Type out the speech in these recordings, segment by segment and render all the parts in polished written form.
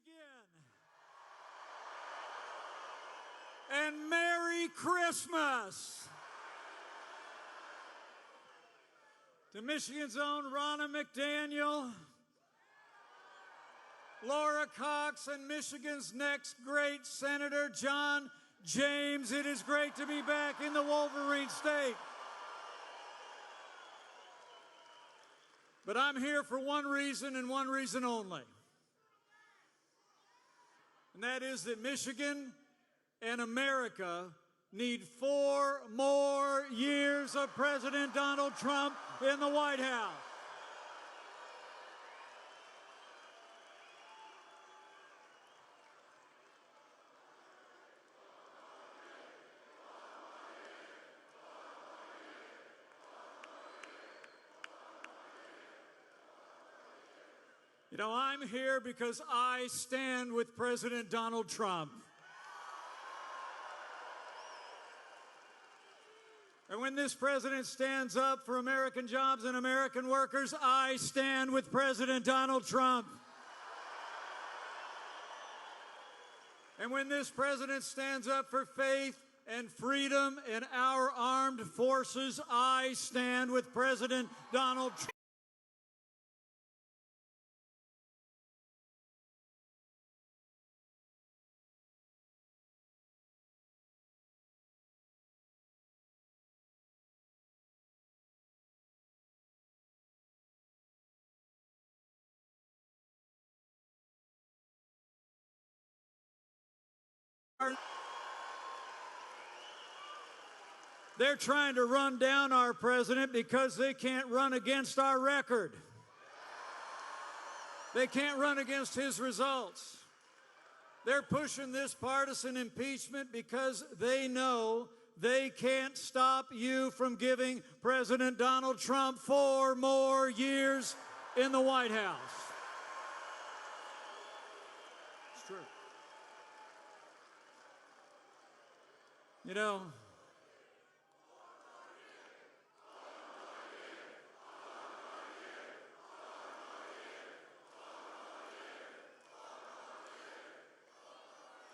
Michigan. And Merry Christmas to Michigan's own Ronna McDaniel, Laura Cox, and Michigan's next great Senator John James. It is great to be back in the Wolverine State. But I'm here for one reason and one reason only. And that is that Michigan and America need 4 more years of President Donald Trump in the White House. You know, I'm here because I stand with President Donald Trump. And when this president stands up for American jobs and American workers, I stand with President Donald Trump. And when this president stands up for faith and freedom in our armed forces, I stand with President Donald Trump. They're trying to run down our president because they can't run against our record. They can't run against his results. They're pushing this partisan impeachment because they know they can't stop you from giving President Donald Trump 4 more years in the White House. It's true.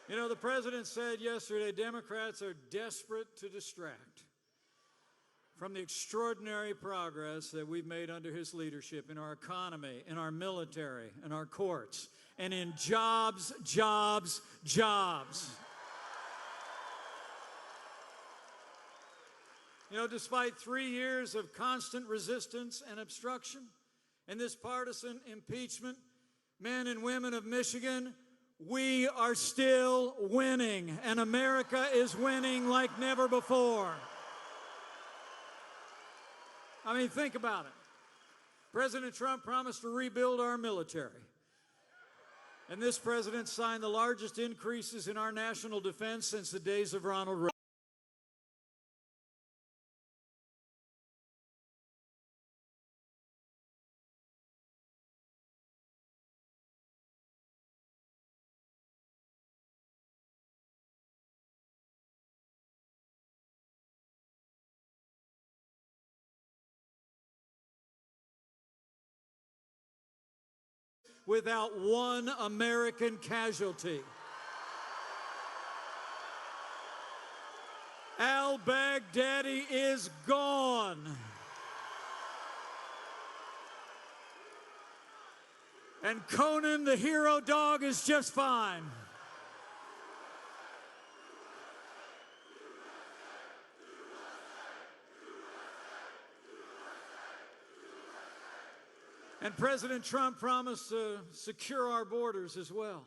You know, the president said yesterday, Democrats are desperate to distract from the extraordinary progress that we've made under his leadership in our economy, in our military, in our courts, and in jobs, jobs, jobs. You know, despite 3 years of constant resistance and obstruction and this partisan impeachment, men and women of Michigan, we are still winning, and America is winning like never before. I mean, think about it. President Trump promised to rebuild our military, and this president signed the largest increases in our national defense since the days of Ronald Reagan. Without one American casualty. Al-Baghdadi is gone. And Conan the hero dog is just fine. And President Trump promised to secure our borders as well.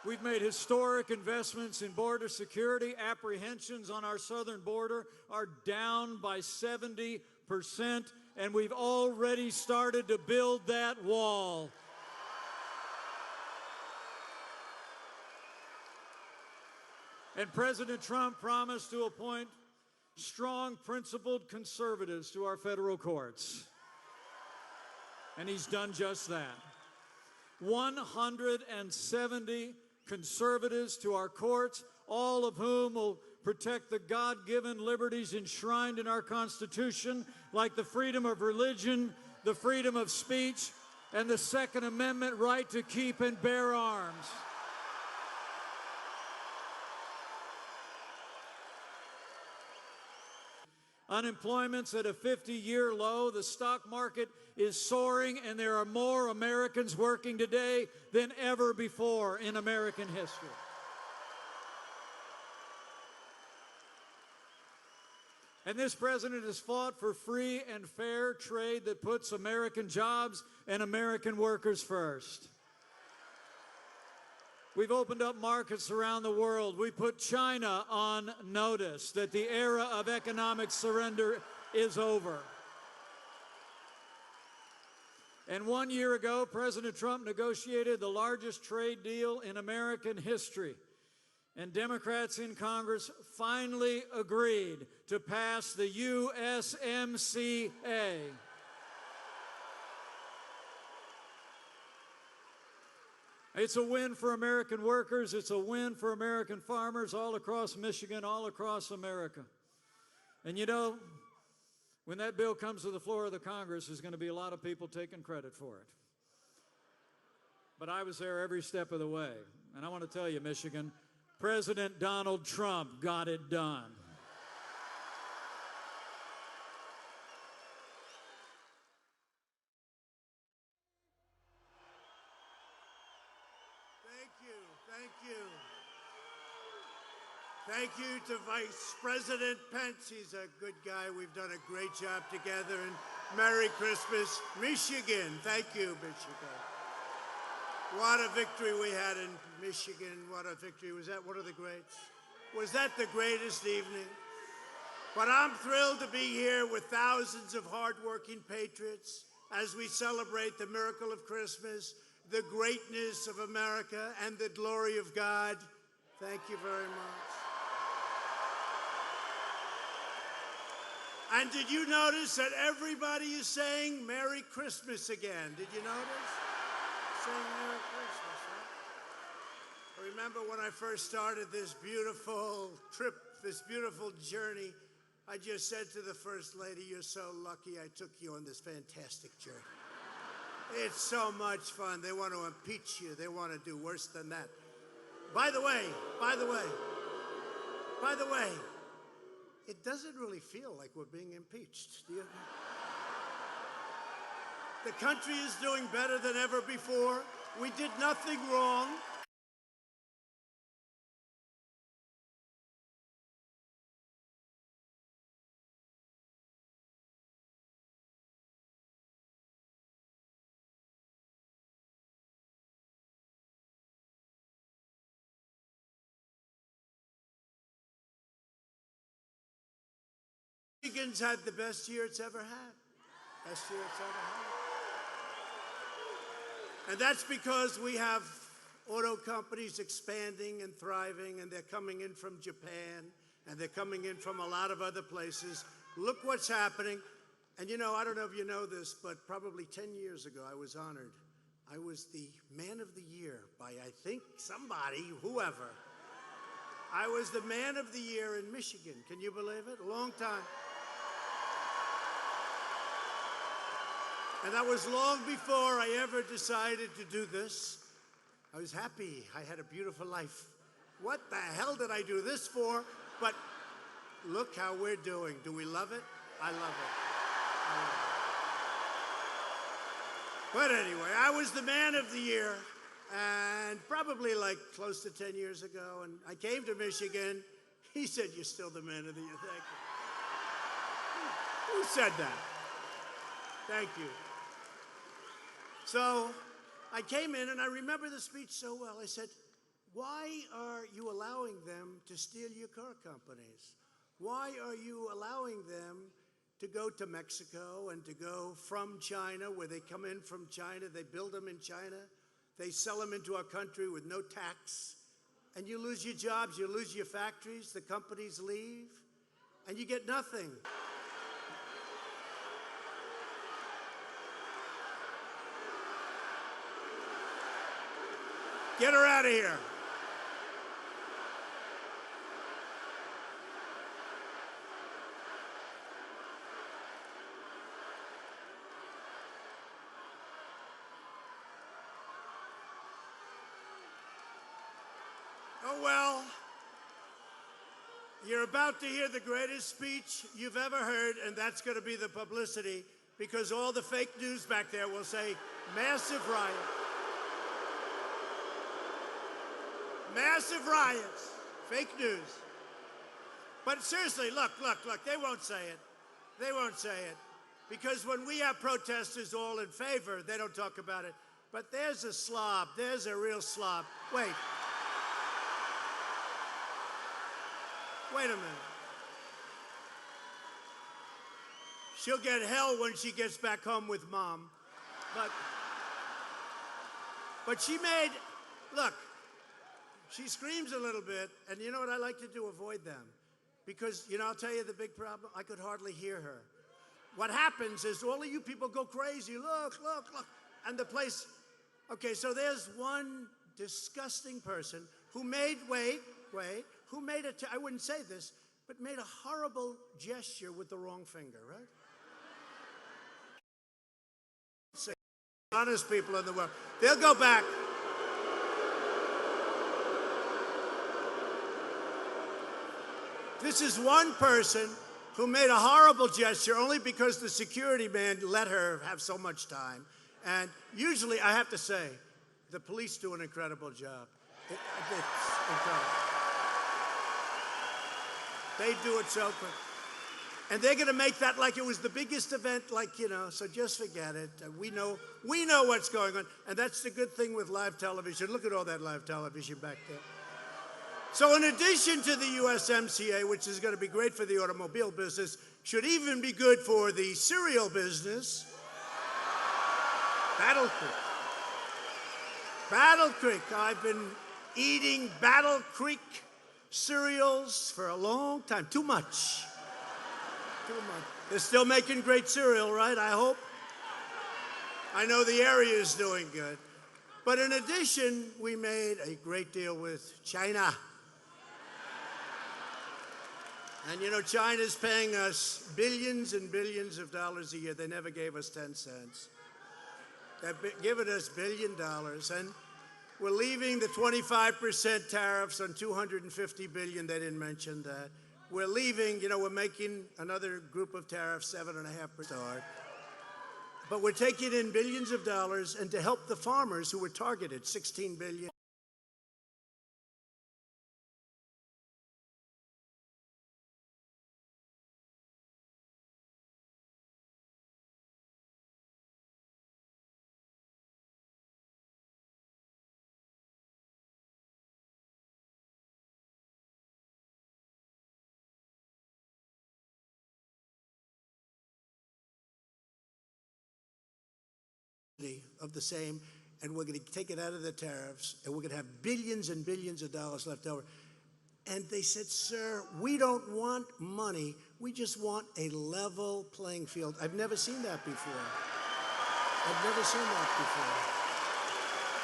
We've made historic investments in border security. Apprehensions on our southern border are down by 70%, and we've already started to build that wall. And President Trump promised to appoint strong, principled conservatives to our federal courts. And he's done just that. 170 conservatives to our courts, all of whom will protect the God-given liberties enshrined in our Constitution, like the freedom of religion, the freedom of speech, and the Second Amendment right to keep and bear arms. Unemployment's at a 50-year low. The stock market is soaring, and there are more Americans working today than ever before in American history. And this president has fought for free and fair trade that puts American jobs and American workers first. We've opened up markets around the world. We put China on notice that the era of economic surrender is over. And 1 year ago, President Trump negotiated the largest trade deal in American history. And Democrats in Congress finally agreed to pass the USMCA. It's a win for American workers. It's a win for American farmers all across Michigan, all across America. And you know, when that bill comes to the floor of the Congress, there's going to be a lot of people taking credit for it. But I was there every step of the way. And I want to tell you, Michigan, President Donald Trump got it done. Thank you to Vice President Pence. He's a good guy. We've done a great job together. And Merry Christmas, Michigan. Thank you, Michigan. What a victory we had in Michigan. What a victory. Was that one of the greats? Was that the greatest evening? But I'm thrilled to be here with thousands of hardworking patriots as we celebrate the miracle of Christmas, the greatness of America, and the glory of God. Thank you very much. And did you notice that everybody is saying Merry Christmas again? Did you notice? Saying Merry Christmas, right? I remember when I first started this beautiful trip, this beautiful journey, I just said to the First Lady, you're so lucky I took you on this fantastic journey. It's so much fun. They want to impeach you. They want to do worse than that. By the way, it doesn't really feel like we're being impeached, do you? The country is doing better than ever before. We did nothing wrong. Michigan's had the best year it's ever had. Best year it's ever had. And that's because we have auto companies expanding and thriving, and they're coming in from Japan, and they're coming in from a lot of other places. Look what's happening. And you know, I don't know if you know this, but probably 10 years ago, I was honored. I was the Man of the Year by, I think, somebody, whoever. I was the Man of the Year in Michigan. Can you believe it? A long time. And that was long before I ever decided to do this. I was happy. I had a beautiful life. What the hell did I do this for? But look how we're doing. Do we love it? I love it. But anyway, I was the Man of the Year, and probably like close to 10 years ago, and I came to Michigan. He said, you're still the Man of the Year. Thank you. Who said that? Thank you. So I came in, and I remember the speech so well. I said, why are you allowing them to steal your car companies? Why are you allowing them to go to Mexico and to go from China, where they come in from China, they build them in China, they sell them into our country with no tax, and you lose your jobs, you lose your factories, the companies leave, and you get nothing. Get her out of here. Oh, well, you're about to hear the greatest speech you've ever heard, and that's going to be the publicity, because all the fake news back there will say, massive riot. Massive riots. Fake news. But seriously, look, they won't say it. They won't say it. Because when we have protesters all in favor, they don't talk about it. But there's a slob. There's a real slob. Wait. Wait a minute. She'll get hell when she gets back home with Mom. But she made, look, she screams a little bit, and you know what I like to do? Avoid them. Because, you know, I'll tell you the big problem. I could hardly hear her. What happens is all of you people go crazy. Look. And the place, okay, so there's one disgusting person who made, who made I wouldn't say this, but made a horrible gesture with the wrong finger, right? Say, honest people in the world. They'll go back. This is one person who made a horrible gesture only because the security man let her have so much time. And usually, I have to say, the police do an incredible job. It's incredible. They do it so quick. And they're going to make that like it was the biggest event, like, you know, so just forget it. We know what's going on. And that's the good thing with live television. Look at all that live television back there. So in addition to the USMCA, which is going to be great for the automobile business, should even be good for the cereal business, Battle Creek. I've been eating Battle Creek cereals for a long time. Too much. They're still making great cereal, right? I hope. I know the area is doing good. But in addition, we made a great deal with China. And you know, China's paying us billions and billions of dollars a year. They never gave us 10 cents. They're giving us $1 billion. And we're leaving the 25% tariffs on $250 billion. They didn't mention that. We're leaving, you know, we're making another group of tariffs, 7.5%. But we're taking in billions of dollars, and to help the farmers who were targeted, $16 billion. Of the same, and we're going to take it out of the tariffs, and we're going to have billions and billions of dollars left over. And they said, sir, we don't want money. We just want a level playing field. I've never seen that before.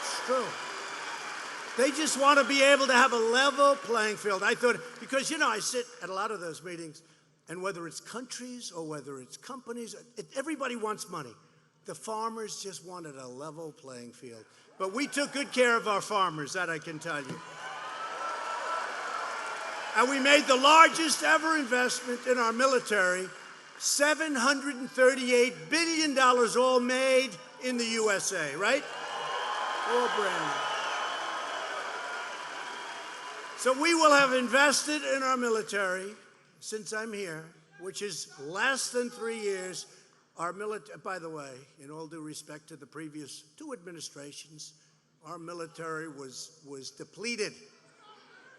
It's true. They just want to be able to have a level playing field. I thought, because, you know, I sit at a lot of those meetings, and whether it's countries or whether it's companies, everybody wants money. The farmers just wanted a level playing field. But we took good care of our farmers, that I can tell you. And we made the largest ever investment in our military, $738 billion, all made in the USA, right? All brand new. So we will have invested in our military since I'm here, which is less than 3 years. Our military, by the way, in all due respect to the previous 2 administrations, our military was depleted.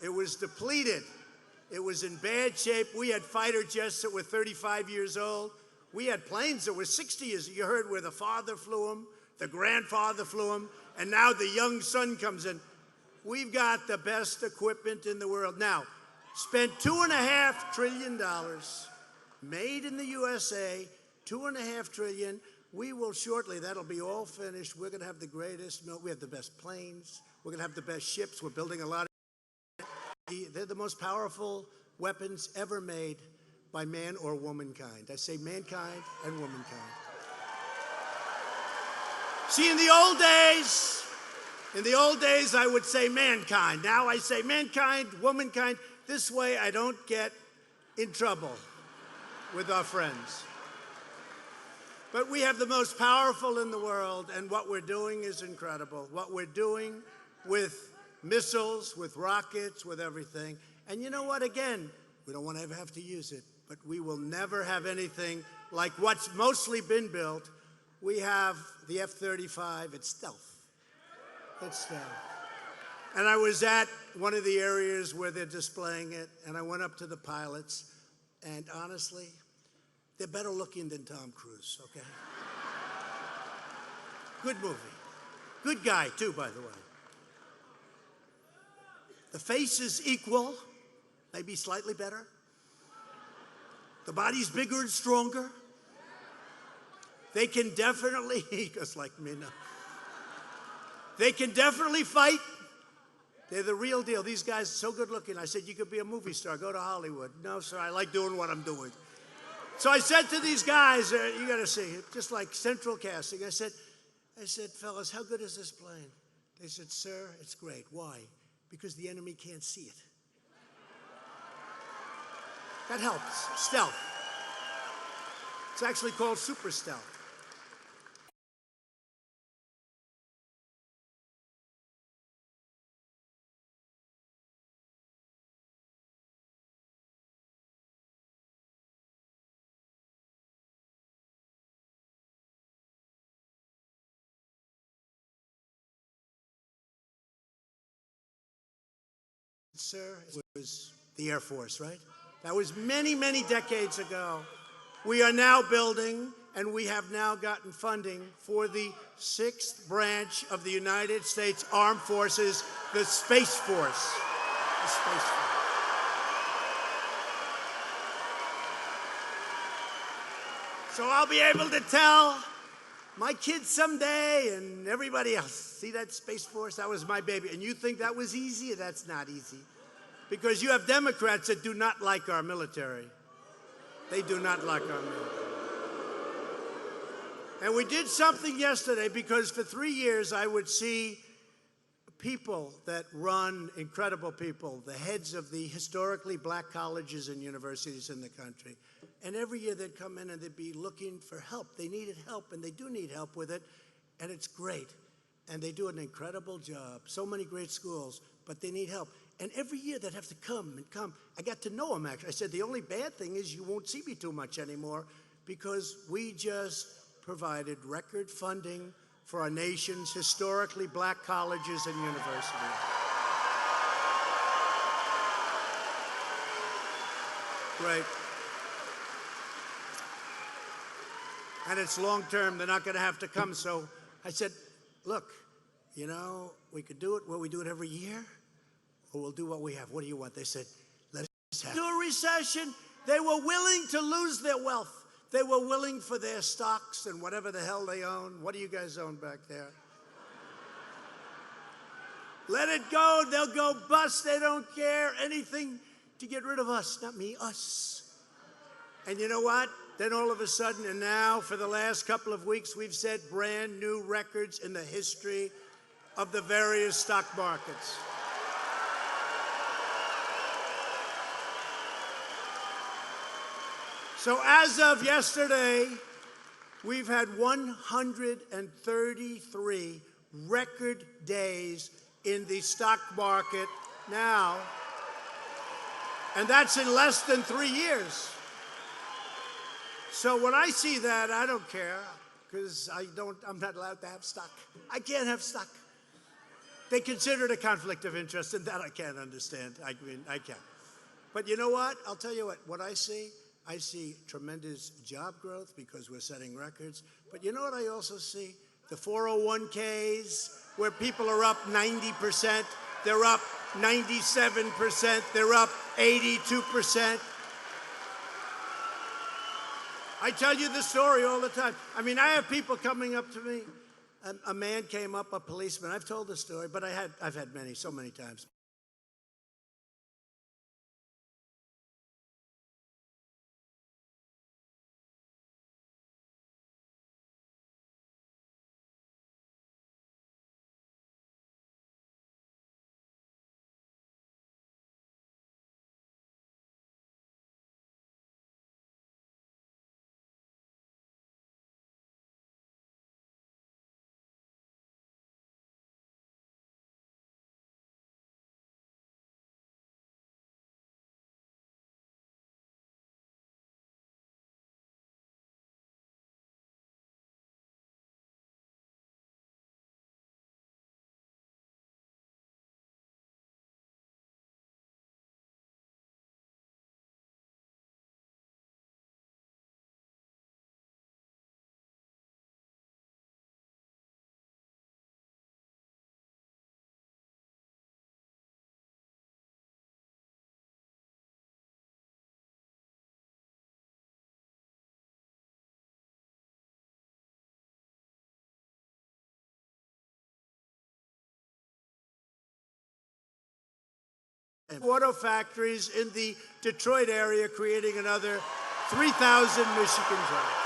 It was depleted. It was in bad shape. We had fighter jets that were 35 years old. We had planes that were 60 years. You heard where the father flew them, the grandfather flew them, and now the young son comes in. We've got the best equipment in the world. Now, spent $2.5 trillion, made in the USA, $2.5 trillion. We will shortly, that'll be all finished. We're going to have the greatest, we have the best planes. We're going to have the best ships. We're building a lot of, they're the most powerful weapons ever made by man or womankind. I say mankind and womankind. See, in the old days, In the old days, I would say mankind. Now I say mankind, womankind. This way I don't get in trouble with our friends. But we have the most powerful in the world, and what we're doing is incredible. What we're doing with missiles, with rockets, with everything. And you know what? Again, we don't want to ever have to use it, but we will never have anything like what's mostly been built. We have the F-35. It's stealth. It's stealth. And I was at one of the areas where they're displaying it, and I went up to the pilots, and honestly, they're better looking than Tom Cruise, okay? Good movie. Good guy, too, by the way. The face is equal, maybe slightly better. The body's bigger and stronger. They can definitely, just like me now. They can definitely fight. They're the real deal. These guys are so good looking. I said, you could be a movie star. Go to Hollywood. No, sir, I like doing what I'm doing. So I said to these guys, you got to see, just like central casting, I said, fellas, how good is this plane? They said, sir, it's great. Why? Because the enemy can't see it. That helps. Stealth. It's actually called super stealth. Sir, it was the Air Force, right? That was many, many decades ago. We are now building, and we have now gotten funding for the 6th branch of the United States Armed Forces, the Space Force. The Space Force. So I'll be able to tell my kids someday and everybody else, see that Space Force? That was my baby. And you think that was easy? That's not easy. Because you have Democrats that do not like our military. They do not like our military. And we did something yesterday because for 3 years I would see people that run, incredible people, the heads of the historically black colleges and universities in the country. And every year they'd come in and they'd be looking for help. They needed help, and they do need help with it, and it's great. And they do an incredible job. So many great schools, but they need help. And every year they'd have to come and come. I got to know them, actually. I said, the only bad thing is you won't see me too much anymore because we just provided record funding for our nation's historically black colleges and universities. Great. And it's long term. They're not going to have to come. So I said, look, you know, we could do it. Will we do it every year? Or we'll do what we have. What do you want? They said, let us have. Do a recession. They were willing to lose their wealth. They were willing for their stocks and whatever the hell they own. What do you guys own back there? Let it go. They'll go bust. They don't care. Anything to get rid of us. Not me, us. And you know what? Then all of a sudden, and now for the last couple of weeks, we've set brand new records in the history of the various stock markets. So as of yesterday, we've had 133 record days in the stock market now, and that's in less than 3 years. So when I see that, I don't care, because I'm not allowed to have stock. I can't have stock. They consider it a conflict of interest, and that I can't understand. I mean, I can't. But you know what? I'll tell you what I see tremendous job growth because we're setting records. But you know what I also see? The 401ks, where people are up 90%, they're up 97%, they're up 82%. I tell you this story all the time. I mean, I have people coming up to me. A man came up, a policeman. I've told this story, but I've had many, so many times. auto factories in the Detroit area, creating another 3,000 Michigan jobs.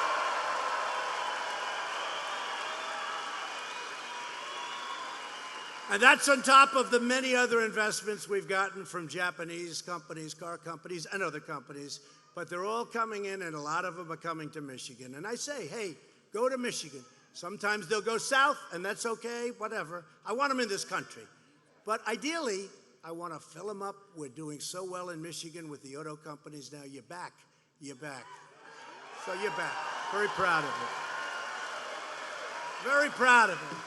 And that's on top of the many other investments we've gotten from Japanese companies, car companies, and other companies. But they're all coming in, and a lot of them are coming to Michigan. And I say, hey, go to Michigan. Sometimes they'll go south, and that's okay, whatever. I want them in this country. But ideally, I want to fill them up. We're doing so well in Michigan with the auto companies now. You're back. You're back. So you're back. Very proud of it. Very proud of it.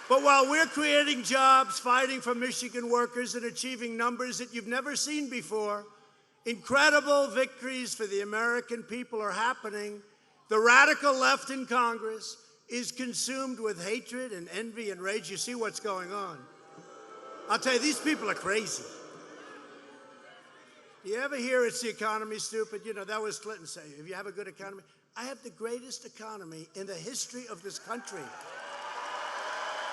But while we're creating jobs, fighting for Michigan workers, and achieving numbers that you've never seen before, incredible victories for the American people are happening. The radical left in Congress is consumed with hatred and envy and rage. You see what's going on. I'll tell you, these people are crazy. You ever hear it's the economy, stupid? You know, that was Clinton saying, if you have a good economy. I have the greatest economy in the history of this country.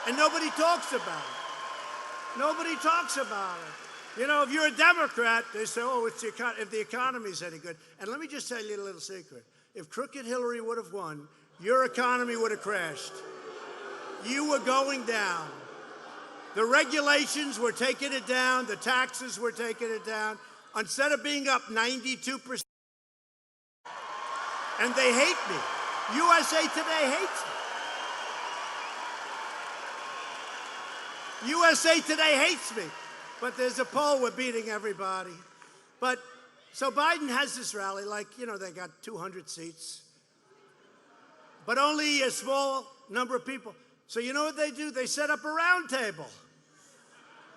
And nobody talks about it. Nobody talks about it. You know, if you're a Democrat, they say, oh, it's if the economy's any good. And let me just tell you a little secret. If crooked Hillary would have won, your economy would have crashed. You were going down. The regulations were taking it down. The taxes were taking it down. Instead of being up 92%, and they hate me. USA Today hates me. USA Today hates me. But there's a poll, we're beating everybody. But, so Biden has this rally, like, you know, they got 200 seats. But only a small number of people. So you know what they do? They set up a round table.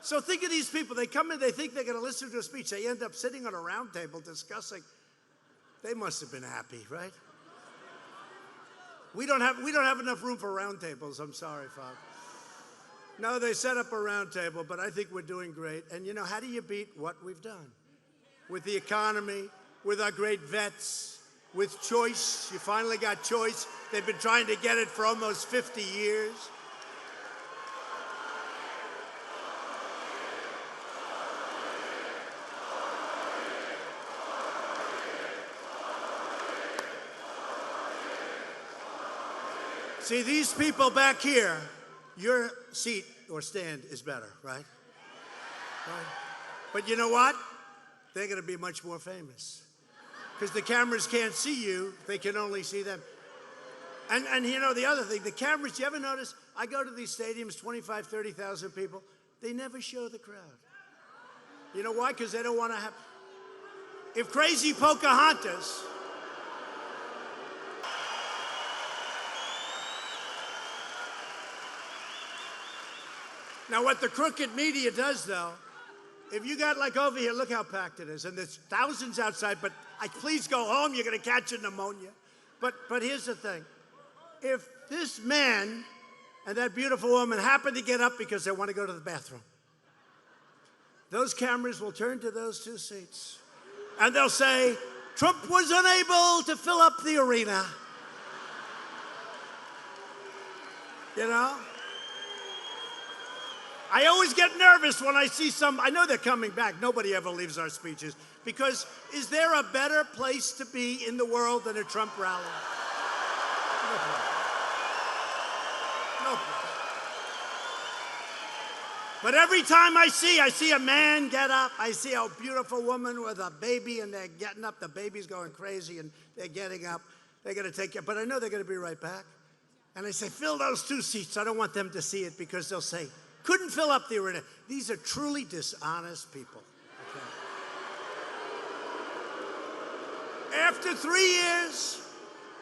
So think of these people. They come in, they think they're going to listen to a speech. They end up sitting on a round table discussing. They must have been happy, right? We don't have enough room for round tables. I'm sorry, Father. No, they set up a round table, but I think we're doing great. And you know, how do you beat what we've done? With the economy, with our great vets, with choice. You finally got choice. They've been trying to get it for almost 50 years. See, these people back here, your seat or stand is better, right? Right? But you know what? They're going to be much more famous. Because the cameras can't see you, they can only see them. And you know, the other thing, the cameras, you ever notice, I go to these stadiums, 25, 30,000 people, they never show the crowd. You know why? Because they don't want to have, if crazy Pocahontas, now, what the crooked media does, though, if you got like over here, look how packed it is, and there's thousands outside, but please go home, you're going to catch a pneumonia. But here's the thing. If this man and that beautiful woman happen to get up because they want to go to the bathroom, those cameras will turn to those two seats, and they'll say, Trump was unable to fill up the arena. You know? I always get nervous when I see I know they're coming back. Nobody ever leaves our speeches. Because is there a better place to be in the world than a Trump rally? No place. No place. But every time I see a man get up, I see a beautiful woman with a baby, and they're getting up. The baby's going crazy, and they're getting up. They're going to take care. But I know they're going to be right back. And I say, fill those two seats. I don't want them to see it because they'll say, couldn't fill up the arena. These are truly dishonest people. Okay. After 3 years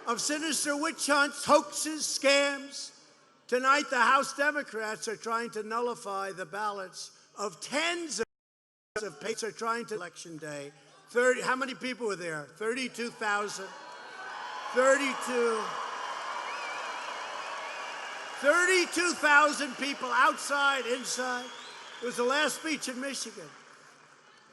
of sinister witch hunts, hoaxes, scams, tonight the House Democrats are trying to nullify the ballots of tens of patients are trying to election day. How many people were there? 32,000. 32,000 people outside, inside. It was the last speech in Michigan.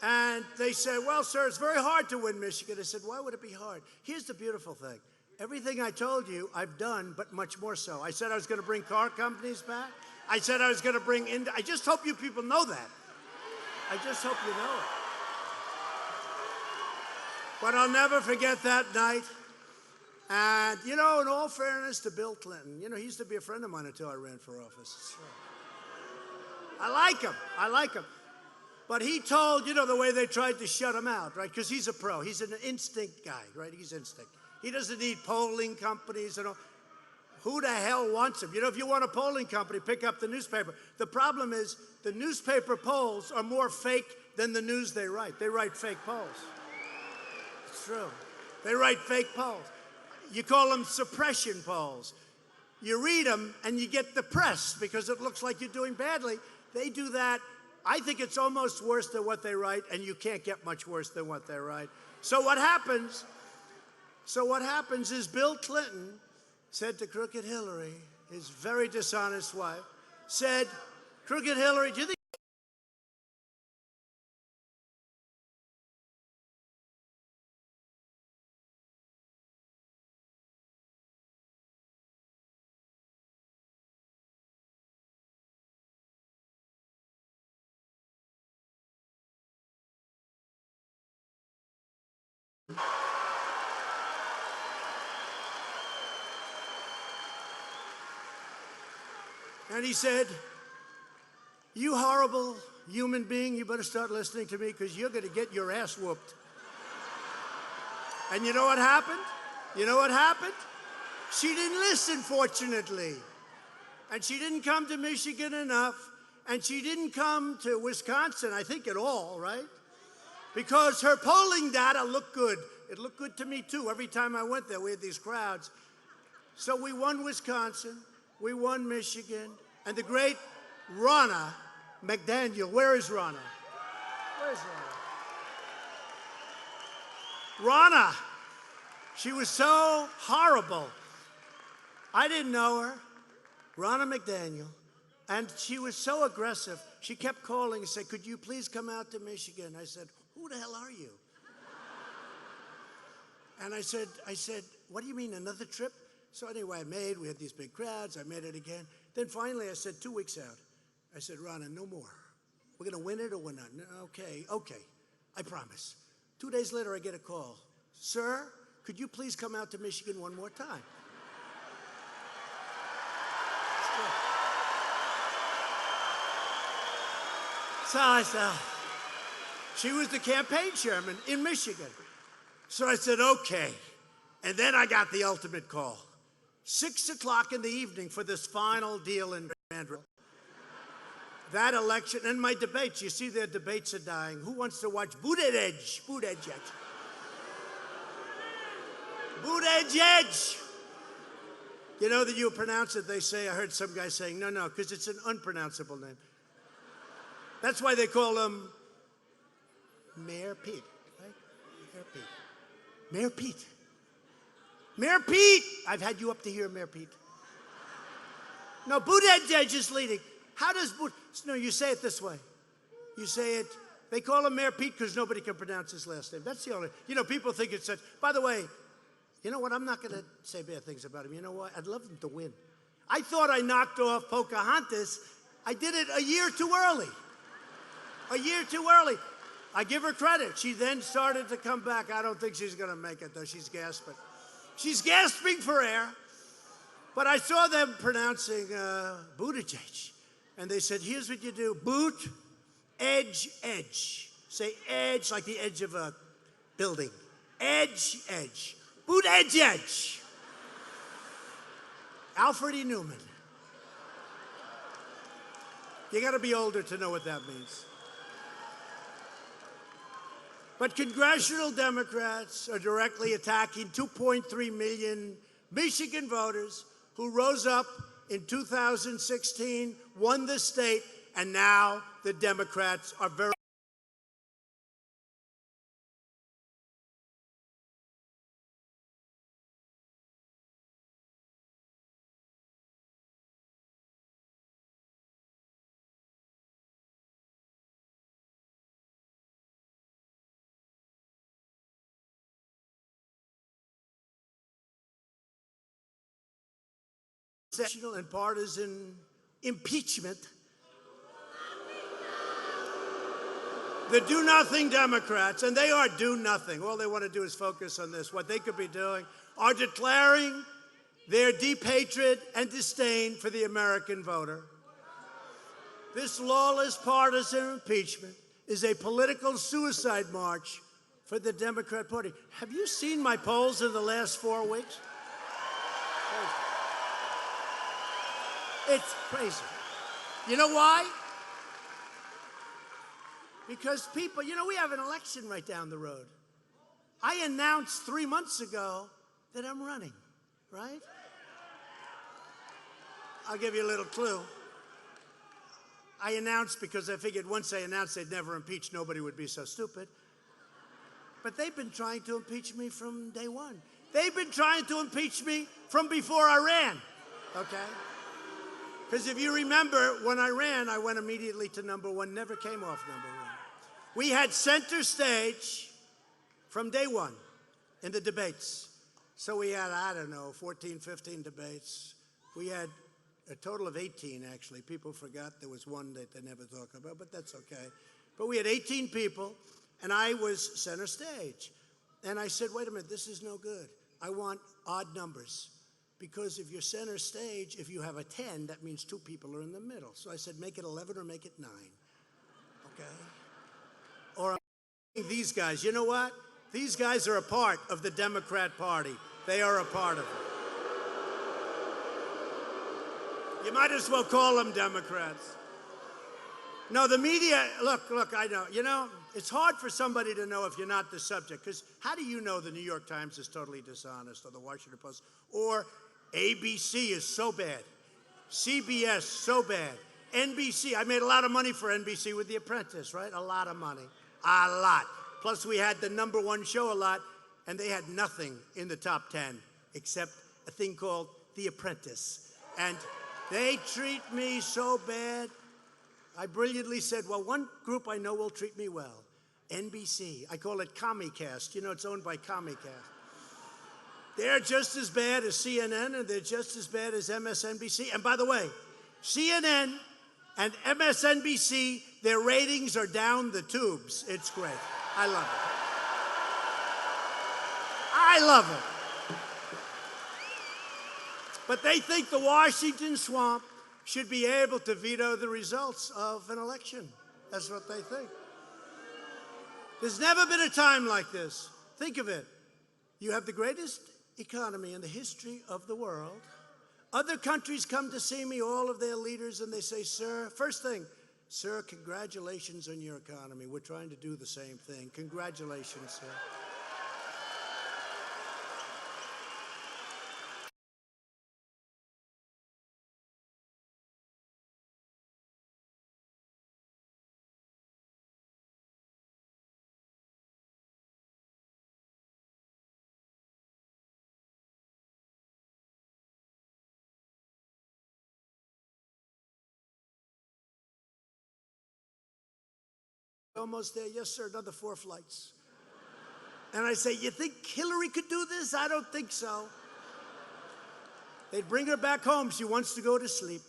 And they said, well, sir, it's very hard to win Michigan. I said, why would it be hard? Here's the beautiful thing. Everything I told you, I've done, but much more so. I said I was going to bring car companies back. I said I was going to bring I just hope you people know that. I just hope you know it. But I'll never forget that night. And, you know, in all fairness to Bill Clinton, you know, he used to be a friend of mine until I ran for office. I like him. I like him. But he told, you know, the way they tried to shut him out, right? Because he's a pro. He's an instinct guy, right? He's instinct. He doesn't need polling companies and all. Who the hell wants him? You know, if you want a polling company, pick up the newspaper. The problem is the newspaper polls are more fake than the news they write. They write fake polls. It's true. They write fake polls. You call them suppression polls. You read them and you get depressed because it looks like you're doing badly. They do that. I think it's almost worse than what they write, and you can't get much worse than what they write. So what happens is Bill Clinton said to Crooked Hillary, his very dishonest wife, said, Crooked Hillary, do you think And he said, you horrible human being, you better start listening to me because you're going to get your ass whooped. And you know what happened? You know what happened? She didn't listen, fortunately. And she didn't come to Michigan enough. And she didn't come to Wisconsin, I think, at all, right? Because her polling data looked good. It looked good to me, too. Every time I went there, we had these crowds. So we won Wisconsin. We won Michigan. And the great Ronna McDaniel. Where is Ronna? Where's Ronna? Ronna. She was so horrible. I didn't know her. Ronna McDaniel. And she was so aggressive. She kept calling and said, could you please come out to Michigan? I said, who the hell are you? And I said, what do you mean, another trip? So anyway, we had these big crowds. I made it again. Then finally, I said, 2 weeks out, I said, Ronna, no more. We're going to win it or we're not. No, okay, I promise. 2 days later, I get a call. Sir, could you please come out to Michigan one more time? So I said, she was the campaign chairman in Michigan. So I said, okay. And then I got the ultimate call. 6 o'clock in the evening for this final deal in Andrew. That election, and my debates, you see their debates are dying. Who wants to watch Buttigieg? Buttigieg. You know that you pronounce it, they say, I heard some guy saying, no, because it's an unpronounceable name. That's why they call him Mayor Pete, right? Mayor Pete. Mayor Pete. Mayor Pete! I've had you up to here, Mayor Pete. No, Buttigieg is leading. How does no, you say it this way. You say it, they call him Mayor Pete because nobody can pronounce his last name. That's the only, you know, people think it's such, by the way, you know what, I'm not going to say bad things about him. You know what, I'd love him to win. I thought I knocked off Pocahontas. I did it a year too early. A year too early. I give her credit. She then started to come back. I don't think she's going to make it, though. She's gasping. She's gasping for air. But I saw them pronouncing Buttigieg. And they said, here's what you do. Boot, edge, edge. Say edge like the edge of a building. Edge, edge. Boot, edge, edge. Alfred E. Newman. You got to be older to know what that means. But congressional Democrats are directly attacking 2.3 million Michigan voters who rose up in 2016, won the state, and now the Democrats are very sensational and partisan impeachment. The do-nothing Democrats, and they are do-nothing. All they want to do is focus on this. What they could be doing are declaring their deep hatred and disdain for the American voter. This lawless partisan impeachment is a political suicide march for the Democrat Party. Have you seen my polls in the last 4 weeks? It's crazy. You know why? Because people, we have an election right down the road. I announced 3 months ago that I'm running, right? I'll give you a little clue. I announced because I figured once I announced they'd never impeach, nobody would be so stupid. But they've been trying to impeach me from day one. They've been trying to impeach me from before I ran, okay? Because if you remember, when I ran, I went immediately to number one, never came off number one. We had center stage from day one in the debates. So we had, 14, 15 debates. We had a total of 18, actually. People forgot there was one that they never talk about, but that's okay. But we had 18 people, and I was center stage. And I said, wait a minute, this is no good. I want odd numbers. Because if you're center stage, if you have a 10, that means 2 people are in the middle. So I said, make it 11 or make it 9, okay? Or these guys, you know what? These guys are a part of the Democrat Party. They are a part of it. You might as well call them Democrats. No, the media, look, I know. It's hard for somebody to know if you're not the subject, because how do you know the New York Times is totally dishonest, or the Washington Post, or ABC is so bad, CBS so bad, NBC, I made a lot of money for NBC with The Apprentice, right? A lot of money, a lot. Plus we had the #1 show a lot, and they had nothing in the top 10 except a thing called The Apprentice. And they treat me so bad. I brilliantly said, well, one group I know will treat me well, NBC. I call it Comcast. It's owned by Comcast. They're just as bad as CNN, and they're just as bad as MSNBC. And by the way, CNN and MSNBC, their ratings are down the tubes. It's great. I love it. I love it. But they think the Washington swamp should be able to veto the results of an election. That's what they think. There's never been a time like this. Think of it. You have the greatest economy in the history of the world. Other countries come to see me, all of their leaders, and they say, sir, first thing, sir, congratulations on your economy. We're trying to do the same thing. Congratulations, sir. Almost there. Yes, sir, another 4 flights. And I say, you think Hillary could do this? I don't think so. They'd bring her back home. She wants to go to sleep.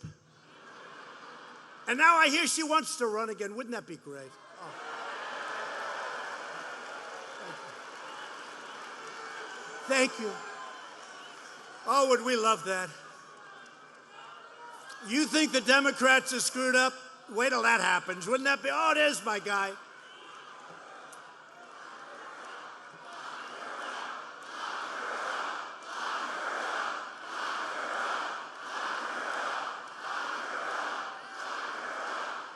And now I hear she wants to run again. Wouldn't that be great? Oh. Thank you. Oh, would we love that? You think the Democrats are screwed up? Wait till that happens. Wouldn't that be? Oh, there's my guy.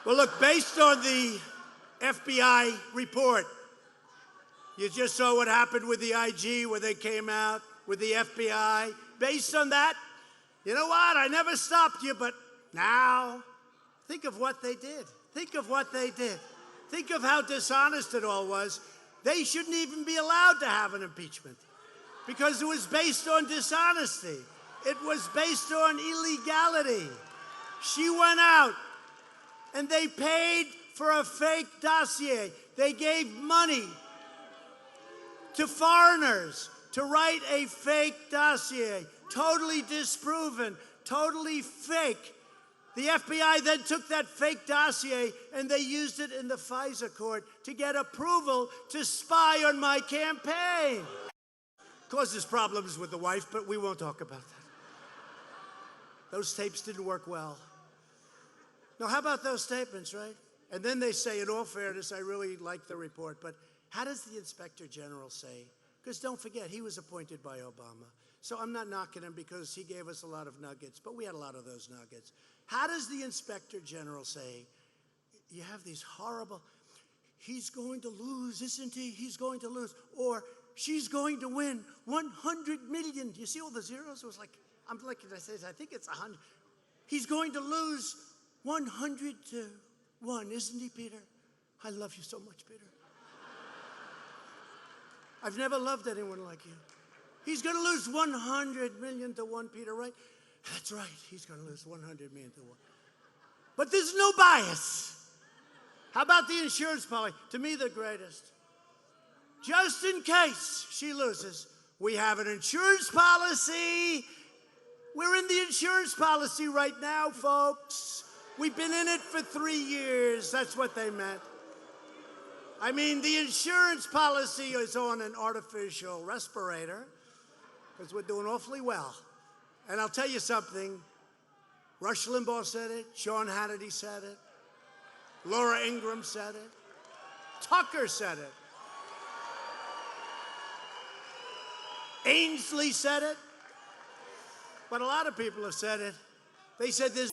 Well, look, based on the FBI report, you just saw what happened with the IG, where they came out with the FBI. Based on that, you know what? I never stopped you, but now, think of what they did. Think of what they did. Think of how dishonest it all was. They shouldn't even be allowed to have an impeachment because it was based on dishonesty. It was based on illegality. She went out and they paid for a fake dossier. They gave money to foreigners to write a fake dossier, totally disproven, totally fake. The FBI then took that fake dossier and they used it in the FISA court to get approval to spy on my campaign. Causes problems with the wife, but we won't talk about that. Those tapes didn't work well. Now, how about those statements, right? And then they say, in all fairness, I really like the report, but how does the Inspector General say? Because don't forget, he was appointed by Obama. So I'm not knocking him because he gave us a lot of nuggets, but we had a lot of those nuggets. How does the Inspector General say, you have these horrible, he's going to lose, isn't he? He's going to lose. Or she's going to win 100 million. Do you see all the zeros? It was like, I'm looking, I think it's 100. He's going to lose 100 to 1, isn't he, Peter? I love you so much, Peter. I've never loved anyone like you. He's going to lose 100 million to 1, Peter, right? That's right. He's going to lose 100 million to 1. But there's no bias. How about the insurance policy? To me, the greatest. Just in case she loses, we have an insurance policy. We're in the insurance policy right now, folks. We've been in it for 3 years. That's what they meant. I mean, the insurance policy is on an artificial respirator because we're doing awfully well. And I'll tell you something. Rush Limbaugh said it. Sean Hannity said it. Laura Ingraham said it. Tucker said it. Ainsley said it. But a lot of people have said it. They said there's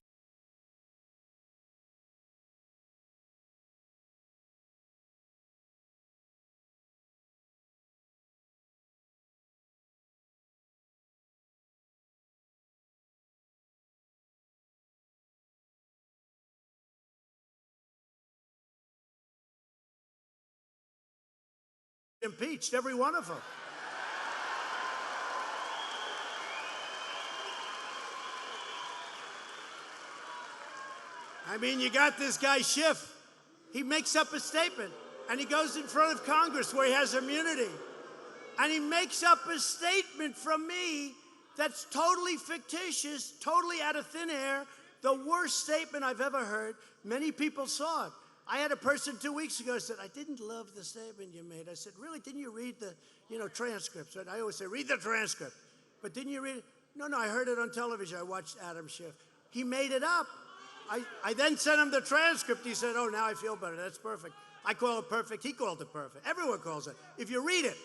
impeached, every one of them. I mean, you got this guy Schiff. He makes up a statement, and he goes in front of Congress where he has immunity. And he makes up a statement from me that's totally fictitious, totally out of thin air, the worst statement I've ever heard. Many people saw it. I had a person 2 weeks ago said, I didn't love the statement you made. I said, really, didn't you read the, transcripts? And I always say, read the transcript. But didn't you read it? No, I heard it on television. I watched Adam Schiff. He made it up. I then sent him the transcript. He said, oh, now I feel better. That's perfect. I call it perfect. He called it perfect. Everyone calls it, if you read it.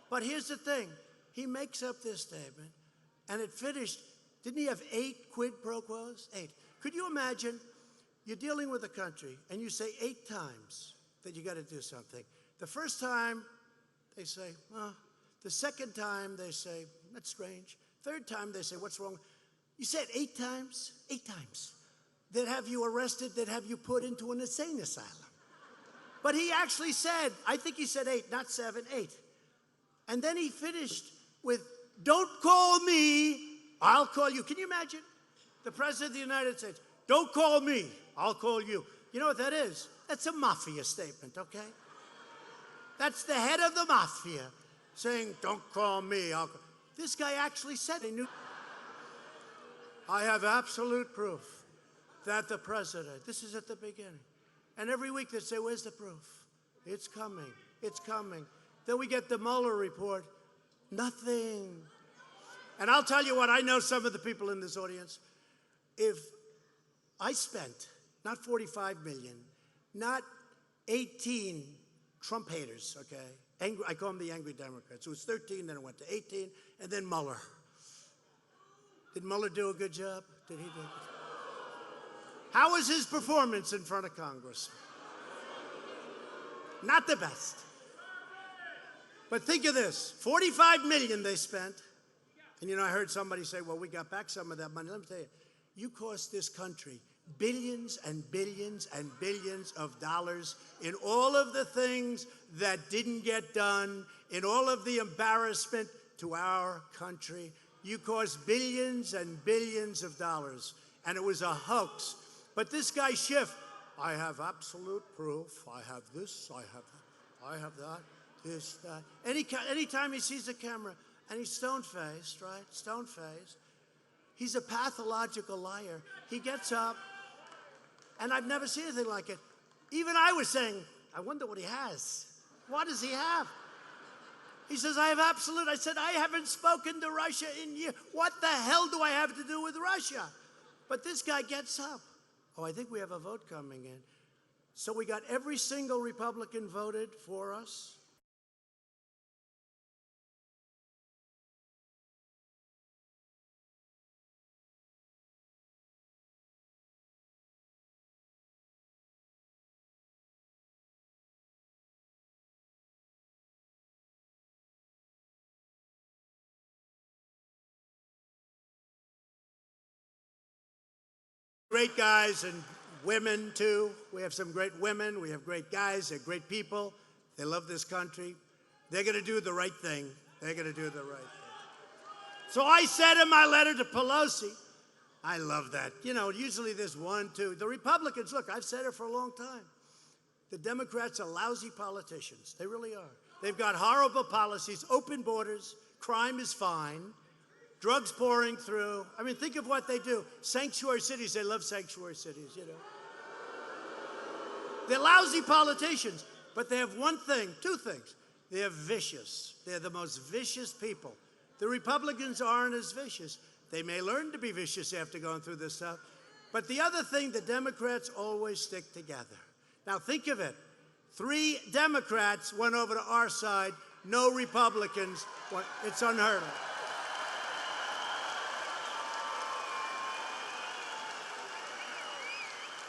But here's the thing. He makes up this statement, and it finished. Didn't he have 8 quid pro quos? 8. Could you imagine? You're dealing with a country, and you say 8 times that you got to do something. The first time, they say, well. The second time, they say, that's strange. Third time, they say, what's wrong? You said 8 times? 8 times. They'd have you arrested. They'd have you put into an insane asylum. But he actually said, I think he said 8, not 7, 8. And then he finished with, don't call me, I'll call you. Can you imagine? The President of the United States, don't call me, I'll call you. You know what that is? That's a mafia statement, okay? That's the head of the mafia saying, don't call me, I'll call. This guy actually said he knew. I have absolute proof that the president, this is at the beginning, and every week they say, where's the proof? It's coming, it's coming. Then we get the Mueller report, nothing. And I'll tell you what, I know some of the people in this audience. If I spent not 45 million, not 18 Trump haters, okay? Angry, I call them the angry Democrats. It was 13, then it went to 18, and then Mueller. Did Mueller do a good job? Did he do a good job? How was his performance in front of Congress? Not the best. But think of this, 45 million they spent. And I heard somebody say, well, we got back some of that money. Let me tell you, you cost this country billions and billions and billions of dollars in all of the things that didn't get done, in all of the embarrassment to our country. You cost billions and billions of dollars, and it was a hoax. But this guy Schiff, I have absolute proof. I have this, I have that, I have that, this, that. Anytime he sees a camera, and he's stone-faced, right? Stone-faced. He's a pathological liar. He gets up, And I've never seen anything like it. Even I was saying, I wonder what he has. What does he have? He says, I have absolute. I said, I haven't spoken to Russia in years. What the hell do I have to do with Russia? But this guy gets up. Oh, I think we have a vote coming in. So we got every single Republican voted for us. Great guys and women, too. We have some great women. We have great guys. They're great people. They love this country. They're going to do the right thing. They're going to do the right thing. So I said in my letter to Pelosi, I love that. You know, usually there's one, two. The Republicans, look, I've said it for a long time. The Democrats are lousy politicians. They really are. They've got horrible policies, open borders, crime is fine. Drugs pouring through. I mean, think of what they do. Sanctuary cities, they love sanctuary cities, you know. They're lousy politicians, but they have one thing, two things. They're vicious. They're the most vicious people. The Republicans aren't as vicious. They may learn to be vicious after going through this stuff. But the other thing, the Democrats always stick together. Now, think of it. 3 Democrats went over to our side, no Republicans. It's unheard of.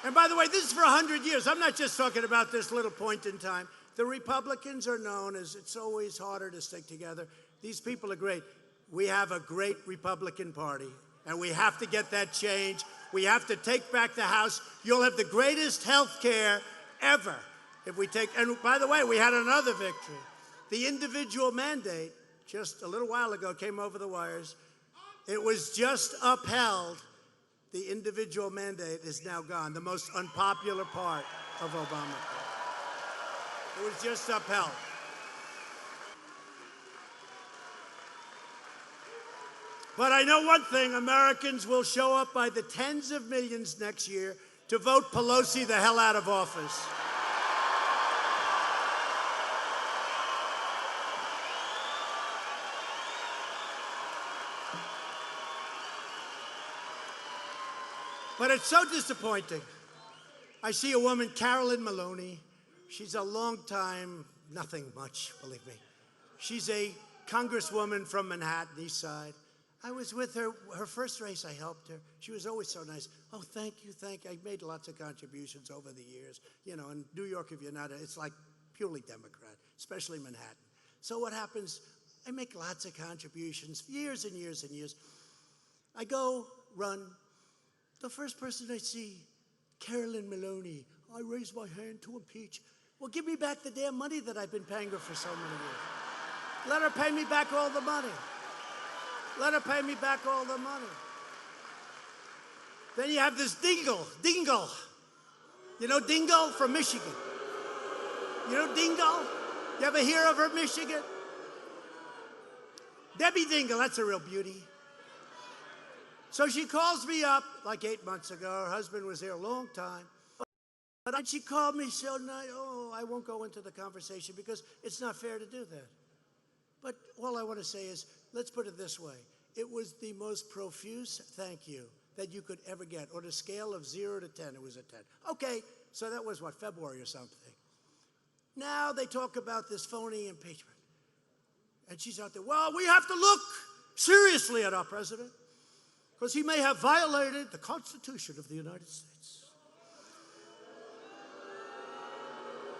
And by the way, this is for 100 years. I'm not just talking about this little point in time. The Republicans are known as it's always harder to stick together. These people are great. We have a great Republican Party, and we have to get that change. We have to take back the House. You'll have the greatest health care ever if we take, and by the way, we had another victory. The individual mandate, just a little while ago, came over the wires. It was just upheld. The individual mandate is now gone, the most unpopular part of Obamacare. It was just upheld. But I know one thing, Americans will show up by the tens of millions next year to vote Pelosi the hell out of office. But it's so disappointing. I see a woman, Carolyn Maloney. She's a long-time, nothing much, believe me. She's a congresswoman from Manhattan, East Side. I was with her, her first race, I helped her. She was always so nice. Oh, thank you, thank you. I made lots of contributions over the years. You know, in New York, if you're not, it's like purely Democrat, especially Manhattan. So what happens, I make lots of contributions, years and years and years. I go run. The first person I see, Carolyn Maloney. I raise my hand to impeach. Well, give me back the damn money that I've been paying her for so many years. Let her pay me back all the money. Let her pay me back all the money. Then you have this Dingle. You know Dingle from Michigan? You know Dingle? You ever hear of her, Michigan? Debbie Dingle, that's a real beauty. So she calls me up like 8 months ago. Her husband was there a long time. But then she called me so nice. Oh, I won't go into the conversation because it's not fair to do that. But all I want to say is, let's put it this way. It was the most profuse thank you that you could ever get. On a scale of 0 to 10, it was a 10. Okay, so that was what, February or something. Now they talk about this phony impeachment. And she's out there, well, we have to look seriously at our president, because he may have violated the Constitution of the United States.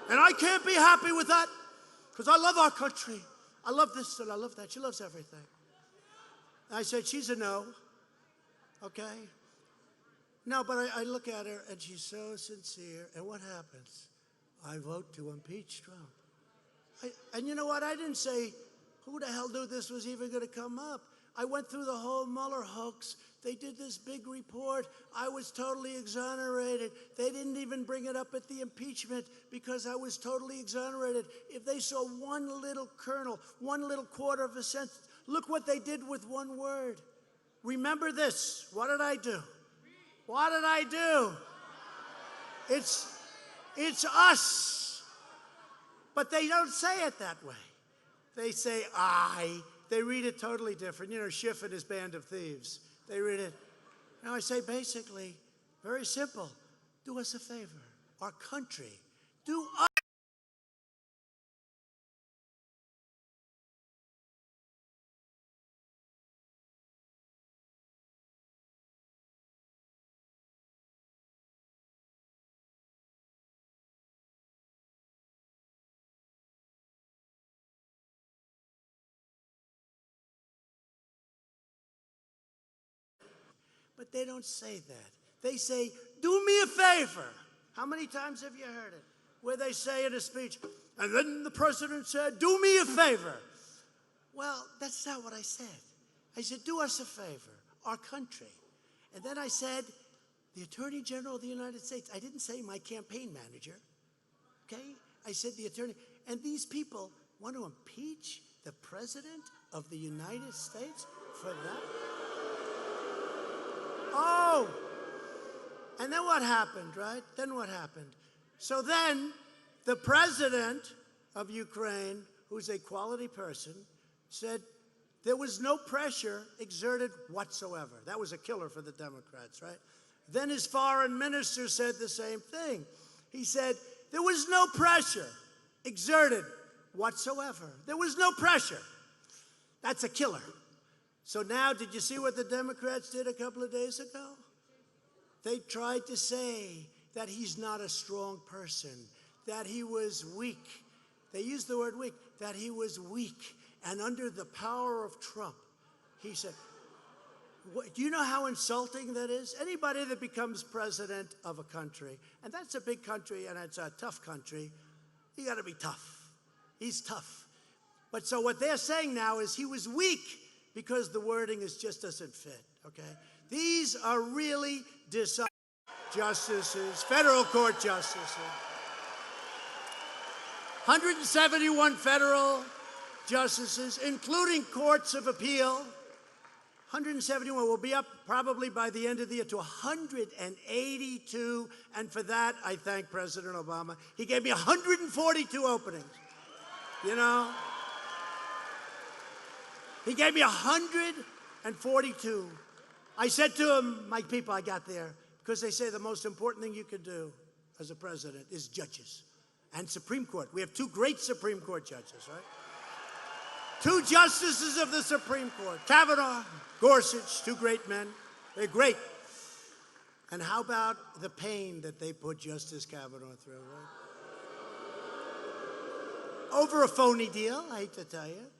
And I can't be happy with that, because I love our country. I love this and I love that. She loves everything. And I said, she's a no, okay? No, but I look at her, and she's so sincere. And what happens? I vote to impeach Trump. And you know what? I didn't say, who the hell knew this was even going to come up? I went through the whole Mueller hoax. They did this big report. I was totally exonerated. They didn't even bring it up at the impeachment because I was totally exonerated. If they saw one little kernel, one little quarter of a sentence, look what they did with one word. Remember this. What did I do? What did I do? It's us. But they don't say it that way. They say I. They read it totally different. You know, Schiff and his band of thieves. They read it. Now I say basically, very simple, do us a favor. Our country, do us. But they don't say that. They say, do me a favor. How many times have you heard it? Where they say in a speech, and then the president said, do me a favor. Well, that's not what I said. I said, do us a favor, our country. And then I said, the Attorney General of the United States. I didn't say my campaign manager, okay? I said the attorney. And these people want to impeach the President of the United States for that? Oh, and then what happened, right? Then what happened? So then the president of Ukraine, who's a quality person, said there was no pressure exerted whatsoever. That was a killer for the Democrats, right? Then his foreign minister said the same thing. He said there was no pressure exerted whatsoever. There was no pressure. That's a killer. So now, did you see what the Democrats did a couple of days ago? They tried to say that he's not a strong person, that he was weak. They used the word weak, that he was weak. And under the power of Trump, he said, do you know how insulting that is? Anybody that becomes president of a country, and that's a big country and it's a tough country, you got to be tough. He's tough. But so what they're saying now is he was weak because the wording just doesn't fit, okay? These are really dishonest justices, federal court justices. 171 federal justices, including courts of appeal. 171 will be up probably by the end of the year to 182, and for that, I thank President Obama. He gave me 142 openings, you know? He gave me 142. I said to him, my people, I got there, because they say the most important thing you could do as a president is judges and Supreme Court. We have two great Supreme Court judges, right? Two justices of the Supreme Court, Kavanaugh, Gorsuch, two great men. They're great. And how about the pain that they put Justice Kavanaugh through, right? Over a phony deal, I hate to tell you.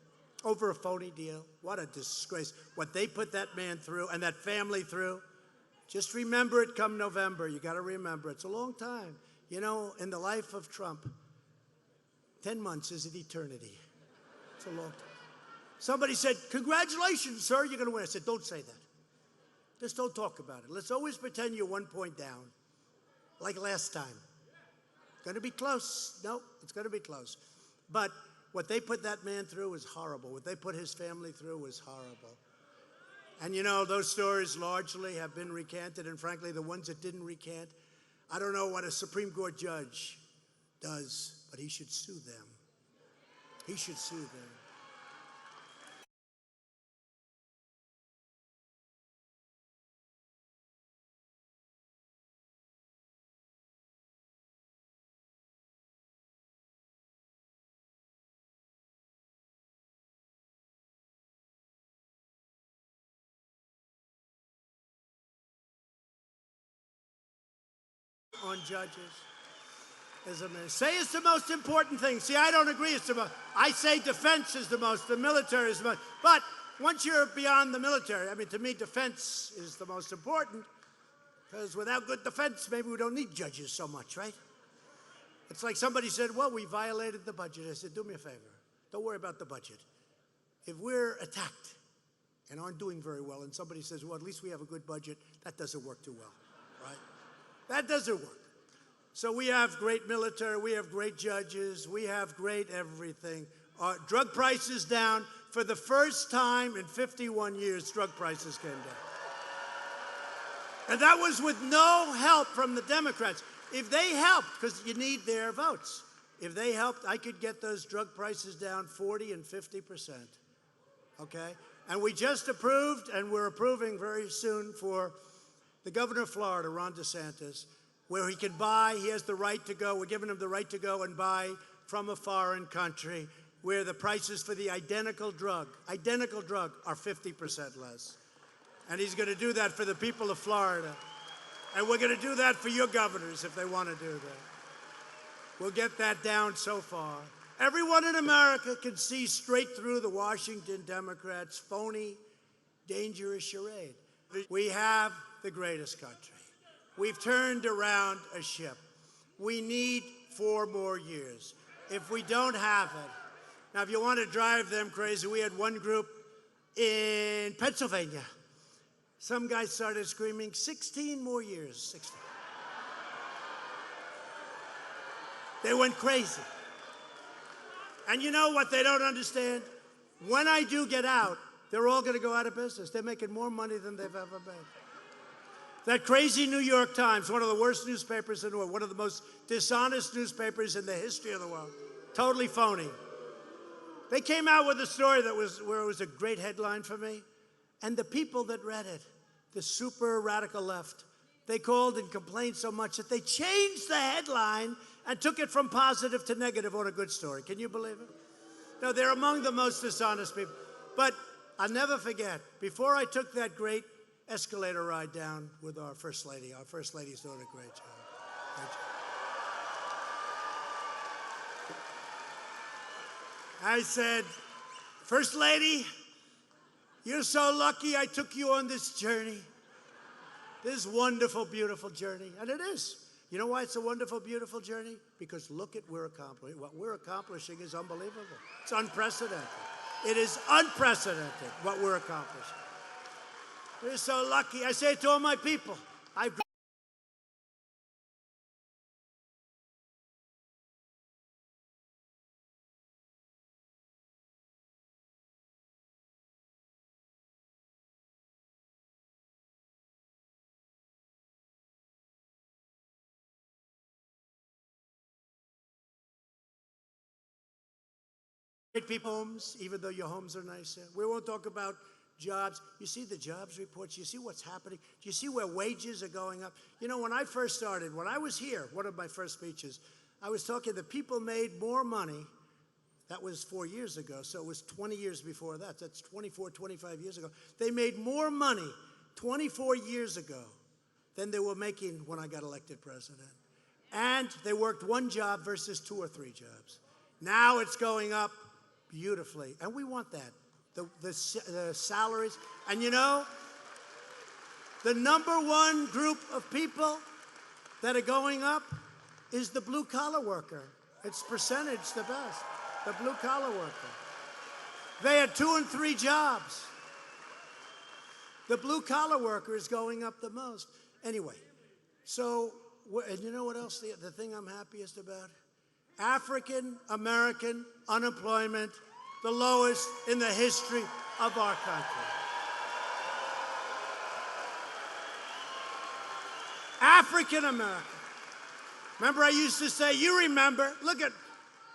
Over a phony deal. What a disgrace. What they put that man through and that family through. Just remember it come November. You got to remember. It's a long time. You know, in the life of Trump, 10 months is an eternity. It's a long time. Somebody said, congratulations, sir, you're going to win. I said, don't say that. Just don't talk about it. Let's always pretend you're 1 point down, like last time. Going to be close. No, it's going to be close. But what they put that man through was horrible. What they put his family through was horrible. And you know, those stories largely have been recanted, and frankly, the ones that didn't recant, I don't know what a Supreme Court judge does, but he should sue them. He should sue them. On judges. Say it's the most important thing. See, I don't agree it's the most. I say defense is the most, the military is the most. But once you're beyond the military, I mean, to me, defense is the most important, because without good defense, maybe we don't need judges so much, right? It's like somebody said, well, we violated the budget. I said, do me a favor. Don't worry about the budget. If we're attacked and aren't doing very well, and somebody says, well, at least we have a good budget, that doesn't work too well, right? That doesn't work. So we have great military, we have great judges, we have great everything. Drug prices down. For the first time in 51 years, drug prices came down. And that was with no help from the Democrats. If they helped, because you need their votes, if they helped, I could get those drug prices down 40 and 50%, okay? And we just approved, and we're approving very soon for the governor of Florida, Ron DeSantis, where he can buy, he has the right to go, we're giving him the right to go and buy from a foreign country where the prices for the identical drug are 50% less. And he's going to do that for the people of Florida. And we're going to do that for your governors if they want to do that. We'll get that down so far. Everyone in America can see straight through the Washington Democrats' phony, dangerous charade. We have the greatest country. We've turned around a ship. We need 4 more years. If we don't have it, now if you want to drive them crazy, we had one group in Pennsylvania. Some guy started screaming, 16 more years, 16. They went crazy. And you know what they don't understand? When I do get out, they're all going to go out of business. They're making more money than they've ever made. That crazy New York Times, one of the worst newspapers in the world, one of the most dishonest newspapers in the history of the world, totally phony. They came out with a story where it was a great headline for me, and the people that read it, the super radical left, they called and complained so much that they changed the headline and took it from positive to negative on a good story. Can you believe it? No, they're among the most dishonest people. But I'll never forget, before I took that great escalator ride down with our First Lady's doing a great job. Great job. I said, First Lady, you're so lucky I took you on this journey. This wonderful, beautiful journey. And it is. You know why it's a wonderful, beautiful journey? Because look at what we're accomplishing is unbelievable. It's unprecedented. It is unprecedented what we're accomplishing. We're so lucky. I say it to all my people. People homes, even though your homes are nicer. We won't talk about jobs. You see the jobs reports. You see what's happening. Do you see where wages are going up? You know, when I first started, when I was here, one of my first speeches, I was talking that people made more money. That was 4 years ago, so it was 20 years before that. That's 24, 25 years ago. They made more money 24 years ago than they were making when I got elected president. And they worked 1 job versus 2 or 3 jobs. Now it's going up beautifully, and we want that, the salaries. And you know, the #1 group of people that are going up is the blue-collar worker. It's percentage the best, the blue-collar worker. They had 2 and 3 jobs. The blue-collar worker is going up the most. Anyway, so, and you know what else, the thing I'm happiest about? African-American unemployment, the lowest in the history of our country. African-American. Remember I used to say, you remember, look at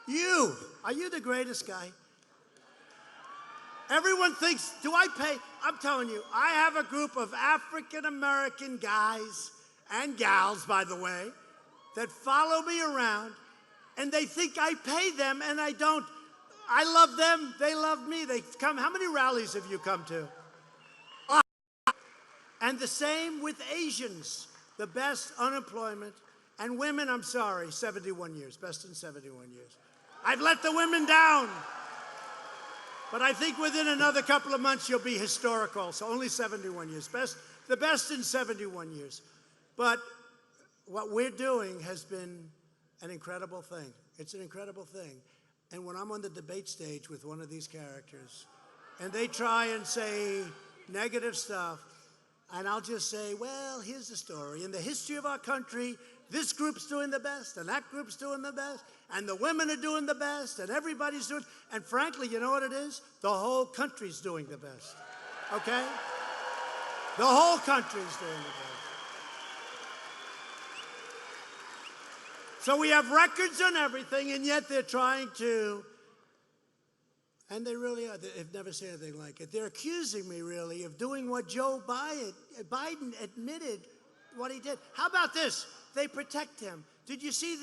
you. Are you the greatest guy? Everyone thinks, do I pay? I'm telling you, I have a group of African-American guys and gals, by the way, that follow me around. And they think I pay them, and I don't. I love them. They love me. They come. How many rallies have you come to? And the same with Asians. The best unemployment. And women, I'm sorry, 71 years. Best in 71 years. I've let the women down. But I think within another couple of months, you'll be historical. So only 71 years. The best in 71 years. But what we're doing has been an incredible thing. It's an incredible thing. And when I'm on the debate stage with one of these characters, and they try and say negative stuff, and I'll just say, well, here's the story. In the history of our country, this group's doing the best, and that group's doing the best, and the women are doing the best, and everybody's doing, and frankly, you know what it is? The whole country's doing the best, okay? The whole country's doing the best. So we have records on everything, and yet they're trying to, and they really are. They've never said anything like it. They're accusing me, really, of doing what Joe Biden admitted what he did. How about this? They protect him. Did you see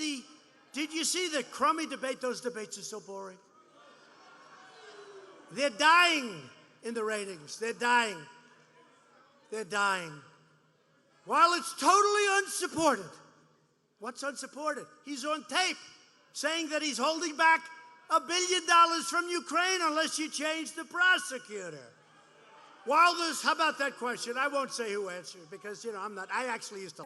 the crummy debate? Those debates are so boring. They're dying in the ratings. They're dying. They're dying. While it's totally unsupported. What's unsupported? He's on tape saying that he's holding back $1 billion from Ukraine unless you change the prosecutor. While there's, how about that question? I won't say who answered because, I actually used to.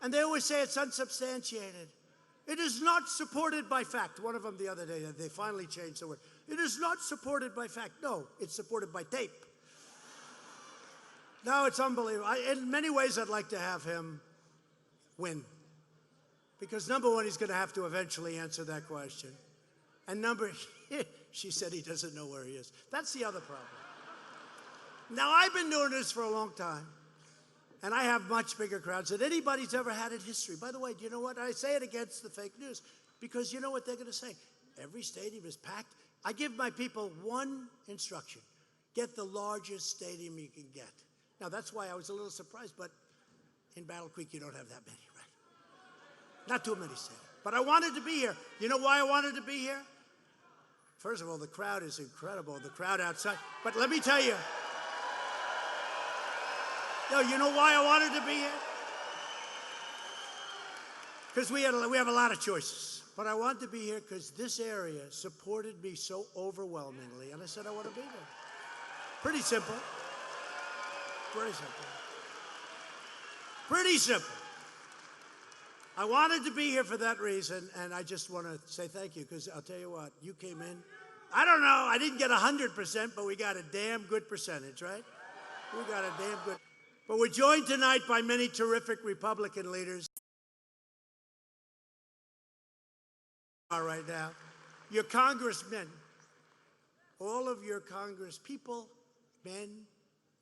And they always say it's unsubstantiated. It is not supported by fact. One of them the other day, they finally changed the word. It is not supported by fact. No, it's supported by tape. No, it's unbelievable. In many ways, I'd like to have him win. Because number one, he's going to have to eventually answer that question. And she said he doesn't know where he is. That's the other problem. Now, I've been doing this for a long time. And I have much bigger crowds than anybody's ever had in history. By the way, do you know what? I say it against the fake news because you know what they're going to say? Every stadium is packed. I give my people one instruction. Get the largest stadium you can get. Now, that's why I was a little surprised, but in Battle Creek, you don't have that many, right? Not too many stadiums. But I wanted to be here. You know why I wanted to be here? First of all, the crowd is incredible, the crowd outside. But let me tell you, you know why I wanted to be here? Because we have a lot of choices. But I wanted to be here because this area supported me so overwhelmingly. And I said I want to be there. Pretty simple. Pretty simple. Pretty simple. I wanted to be here for that reason, and I just want to say thank you, because I'll tell you what, you came in. I don't know, I didn't get 100%, but we got a damn good percentage, right? We got a damn good. But we're joined tonight by many terrific Republican leaders. Right now, your congressmen, all of your congress people, men,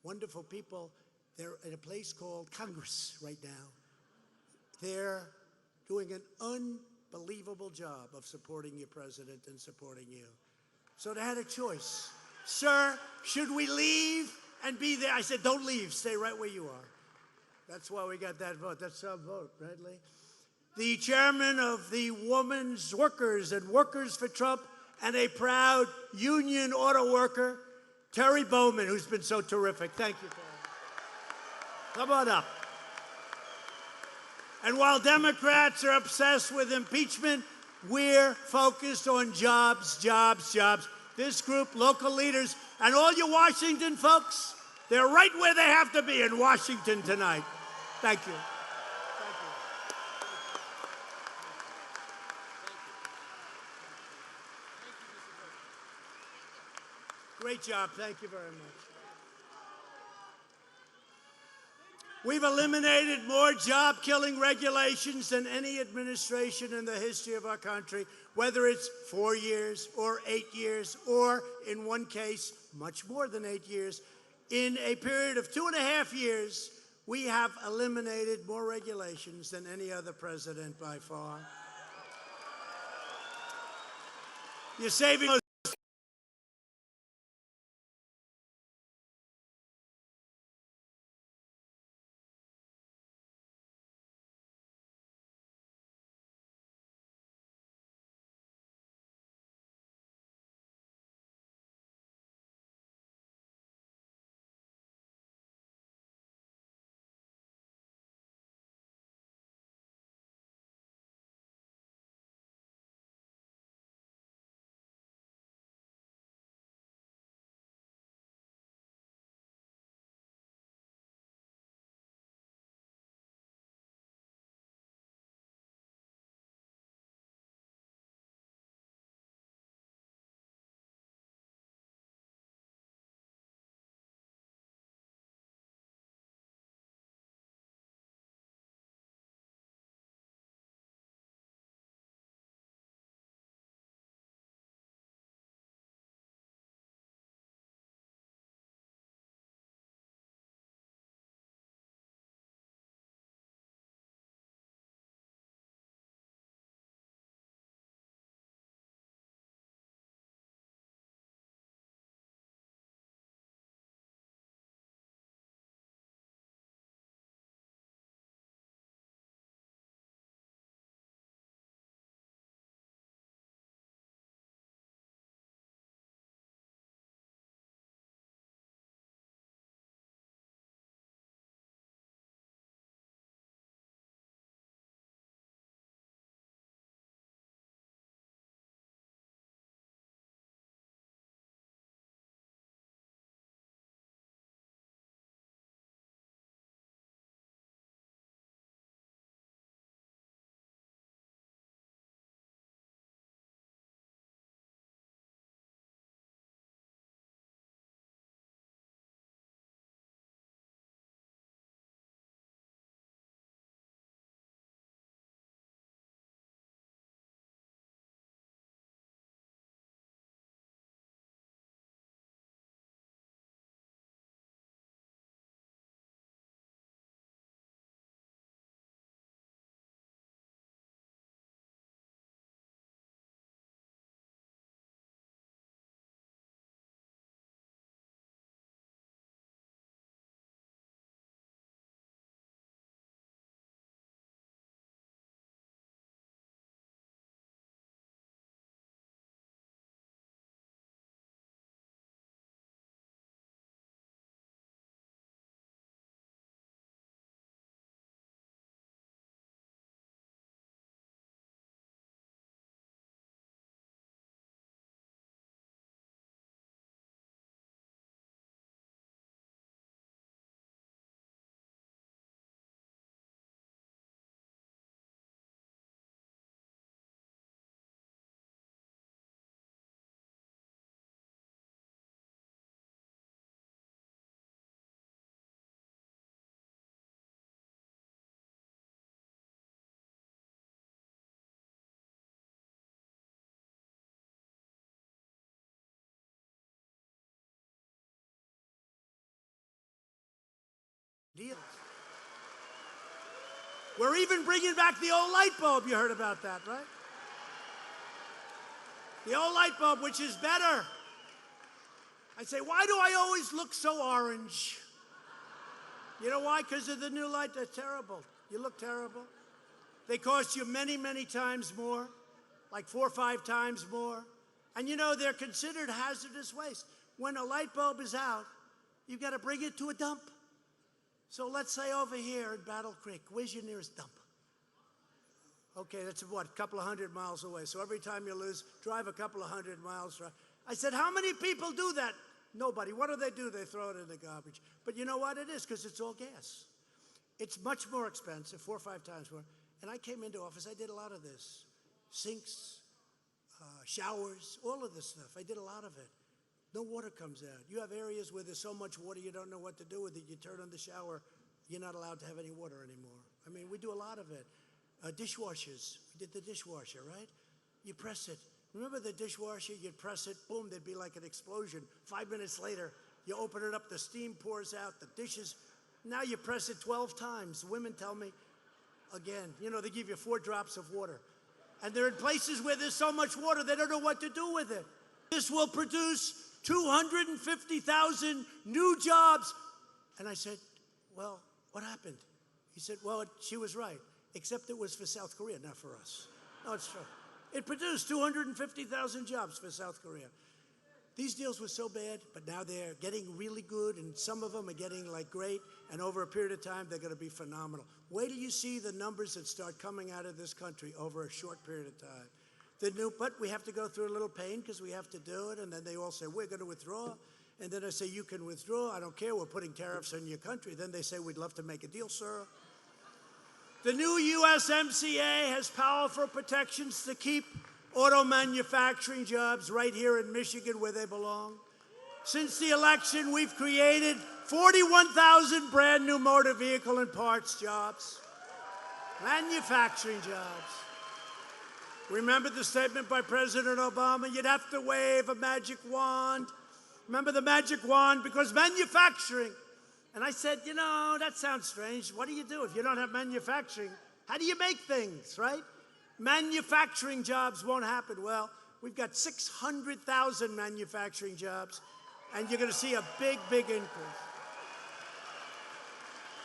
wonderful people, they're in a place called Congress right now. They're doing an unbelievable job of supporting your president and supporting you. So they had a choice. Sir, should we leave and be there? I said, don't leave. Stay right where you are. That's why we got that vote. That's our vote, right, Lee? The chairman of the Women's Workers and Workers for Trump and a proud union auto worker, Terry Bowman, who's been so terrific. Thank you, Terry. Come on up. And while Democrats are obsessed with impeachment, we're focused on jobs, jobs, jobs. This group, local leaders, and all you Washington folks, they're right where they have to be in Washington tonight. Thank you. Thank you. Great job. Thank you very much. We've eliminated more job-killing regulations than any administration in the history of our country, whether it's 4 years or 8 years, or in one case, much more than 8 years. In a period of 2.5 years, we have eliminated more regulations than any other president by far. You're saving We're even bringing back the old light bulb. You heard about that, right? The old light bulb, which is better. I say, why do I always look so orange? You know why? Because of the new light. They're terrible. You look terrible. They cost you many, many times more, like 4 or 5 times more. And you know, they're considered hazardous waste. When a light bulb is out, you've got to bring it to a dump. So let's say over here in Battle Creek, where's your nearest dump? Okay, that's what, a couple of 100 miles away. So every time you lose, drive a couple of 100 miles. I said, how many people do that? Nobody. What do? They throw it in the garbage. But you know what it is? Because it's all gas. It's much more expensive, 4 or 5 times more. And I came into office, I did a lot of this. Sinks, showers, all of this stuff. I did a lot of it. No water comes out. You have areas where there's so much water you don't know what to do with it. You turn on the shower, you're not allowed to have any water anymore. I mean, we do a lot of it. Dishwashers, we did the dishwasher, right? You press it. Remember the dishwasher, you'd press it, boom, there'd be like an explosion. 5 minutes later, you open it up, the steam pours out, the dishes. Now you press it 12 times. Women tell me, again, you know, they give you 4 drops of water. And they're in places where there's so much water, they don't know what to do with it. This will produce 250,000 new jobs. And I said, well, what happened? He said, well, she was right, except it was for South Korea, not for us. No, it's true. It produced 250,000 jobs for South Korea. These deals were so bad, but now they're getting really good, and some of them are getting like great, and over a period of time, they're going to be phenomenal. Wait till you see the numbers that start coming out of this country over a short period of time. But we have to go through a little pain because we have to do it, and then they all say, we're going to withdraw. And then I say, you can withdraw. I don't care. We're putting tariffs on your country. Then they say, we'd love to make a deal, sir. The new USMCA has powerful protections to keep auto manufacturing jobs right here in Michigan where they belong. Since the election, we've created 41,000 brand new motor vehicle and parts jobs, manufacturing jobs. Remember the statement by President Obama? You'd have to wave a magic wand. Remember the magic wand? Because manufacturing. And I said, you know, that sounds strange. What do you do if you don't have manufacturing? How do you make things, right? Manufacturing jobs won't happen. Well, we've got 600,000 manufacturing jobs, and you're going to see a big, big increase.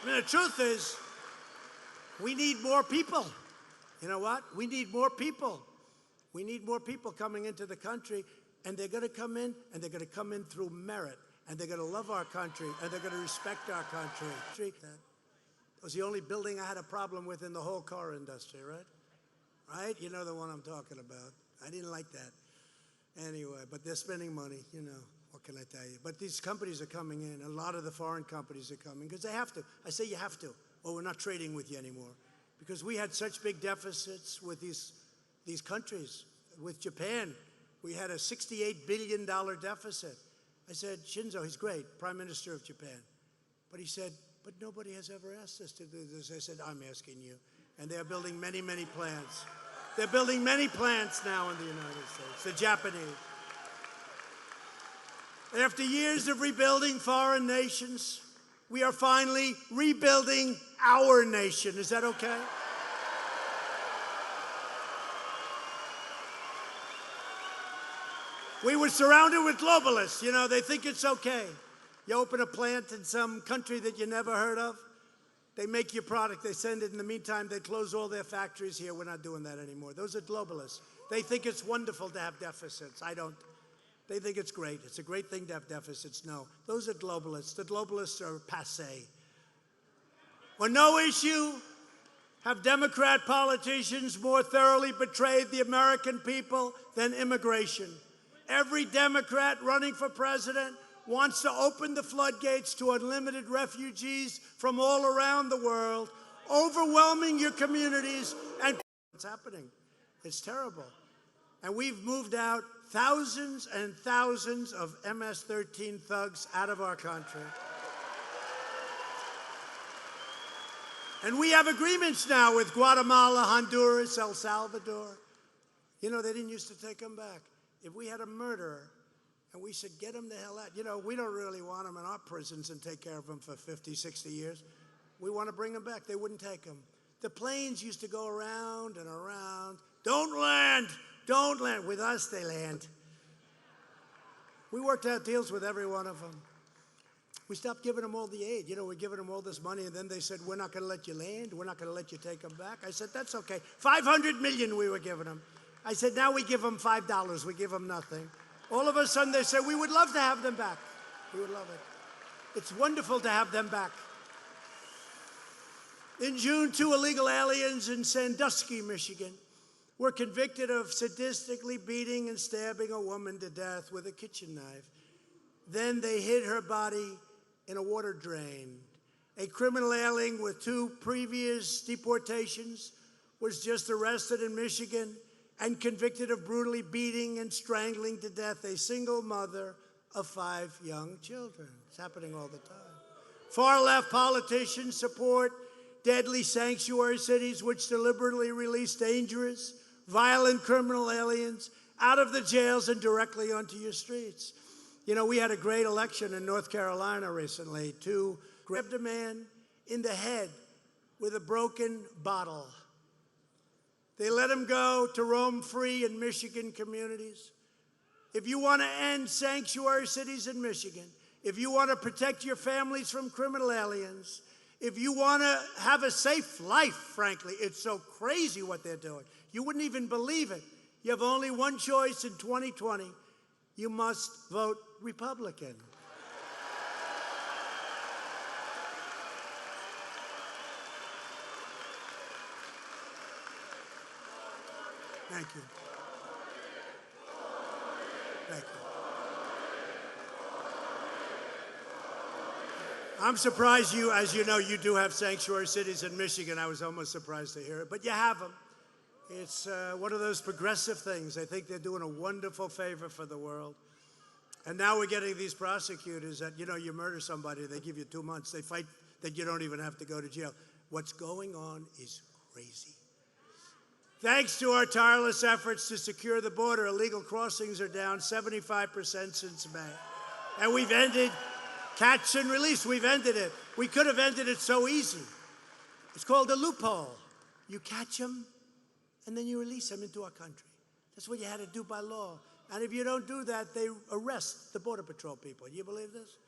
I mean, the truth is, we need more people. You know what? We need more people. We need more people coming into the country, and they're going to come in, and they're going to come in through merit, and they're going to love our country, and they're going to respect our country. That was the only building I had a problem with in the whole car industry, right? Right? You know the one I'm talking about. I didn't like that. Anyway, but they're spending money, you know. What can I tell you? But these companies are coming in. A lot of the foreign companies are coming because they have to. I say you have to, or we're not trading with you anymore. Because we had such big deficits with these countries. With Japan, we had a $68 billion deficit. I said, Shinzo, he's great, Prime Minister of Japan. But he said, but nobody has ever asked us to do this. I said, I'm asking you. And they're building many, many plants. They're building many plants now in the United States, the Japanese. After years of rebuilding foreign nations, we are finally rebuilding our nation. Is that okay? We were surrounded with globalists. You know, they think it's okay. You open a plant in some country that you never heard of, they make your product, they send it. In the meantime, they close all their factories here. We're not doing that anymore. Those are globalists. They think it's wonderful to have deficits. I don't. They think it's great. It's a great thing to have deficits. No, those are globalists. The globalists are passé. On no issue have Democrat politicians more thoroughly betrayed the American people than immigration. Every Democrat running for president wants to open the floodgates to unlimited refugees from all around the world, overwhelming your communities, and what's happening. It's terrible. And we've moved out thousands and thousands of MS-13 thugs out of our country. And we have agreements now with Guatemala, Honduras, El Salvador. You know, they didn't used to take them back. If we had a murderer and we said, get him the hell out. You know, we don't really want him in our prisons and take care of him for 50, 60 years. We want to bring him back. They wouldn't take him. The planes used to go around and around. Don't land, don't land. With us, they land. We worked out deals with every one of them. We stopped giving them all the aid. You know, we're giving them all this money, and then they said, we're not going to let you land. We're not going to let you take them back. I said, that's okay. $500 million we were giving them. I said, now we give them $5. We give them nothing. All of a sudden, they said, we would love to have them back. We would love it. It's wonderful to have them back. In June, 2 illegal aliens in Sandusky, Michigan, were convicted of sadistically beating and stabbing a woman to death with a kitchen knife. Then they hid her body in a water drain. A criminal alien with 2 previous deportations was just arrested in Michigan and convicted of brutally beating and strangling to death a single mother of 5 young children. It's happening all the time. Far-left politicians support deadly sanctuary cities which deliberately release dangerous, violent criminal aliens out of the jails and directly onto your streets. You know, we had a great election in North Carolina recently. 2 grabbed a man in the head with a broken bottle. They let him go to roam free in Michigan communities. If you want to end sanctuary cities in Michigan, if you want to protect your families from criminal aliens, if you want to have a safe life, frankly, it's so crazy what they're doing. You wouldn't even believe it. You have only one choice in 2020. You must vote Republican. Thank you. Thank you. I'm surprised you, as you know, you do have sanctuary cities in Michigan. I was almost surprised to hear it, but you have them. It's one of those progressive things. I think they're doing a wonderful favor for the world. And now we're getting these prosecutors that, you know, you murder somebody, they give you 2 months. They fight that you don't even have to go to jail. What's going on is crazy. Thanks to our tireless efforts to secure the border, illegal crossings are down 75% since May. And we've ended catch and release. We've ended it. We could have ended it so easy. It's called a loophole. You catch them, and then you release them into our country. That's what you had to do by law. And if you don't do that, they arrest the Border Patrol people. You believe this?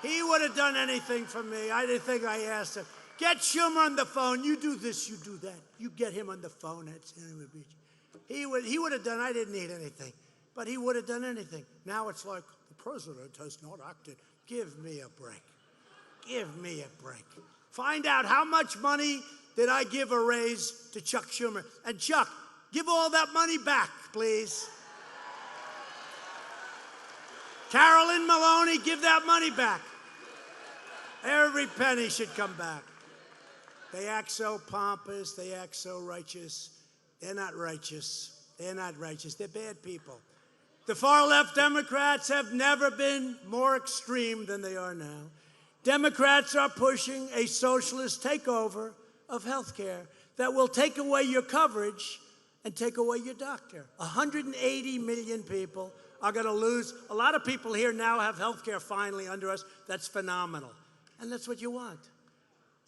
He would have done anything for me. I didn't think I asked him. Get Schumer on the phone. You do this, you do that. You get him on the phone at Cinema Beach. He would have done, I didn't need anything, but he would have done anything. Now it's like, the president has not acted. Give me a break. Give me a break. Find out how much money did I give a raise to Chuck Schumer. And Chuck, give all that money back, please. Carolyn Maloney, give that money back. Every penny should come back. They act so pompous. They act so righteous. They're not righteous. They're not righteous. They're bad people. The far-left Democrats have never been more extreme than they are now. Democrats are pushing a socialist takeover of health care that will take away your coverage and take away your doctor. 180 million people are going to lose. A lot of people here now have health care finally under us. That's phenomenal. And that's what you want.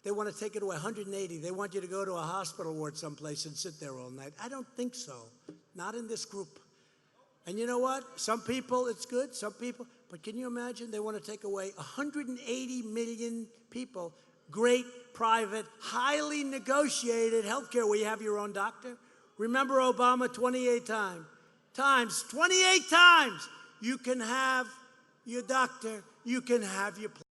They want to take it away, 180. They want you to go to a hospital ward someplace and sit there all night. I don't think so. Not in this group. And you know what? Some people, it's good. Some people. But can you imagine? They want to take away 180 million people, great, private, highly negotiated health care where you have your own doctor. Remember Obama 28 times. 28 times. You can have your doctor. You can have your plan.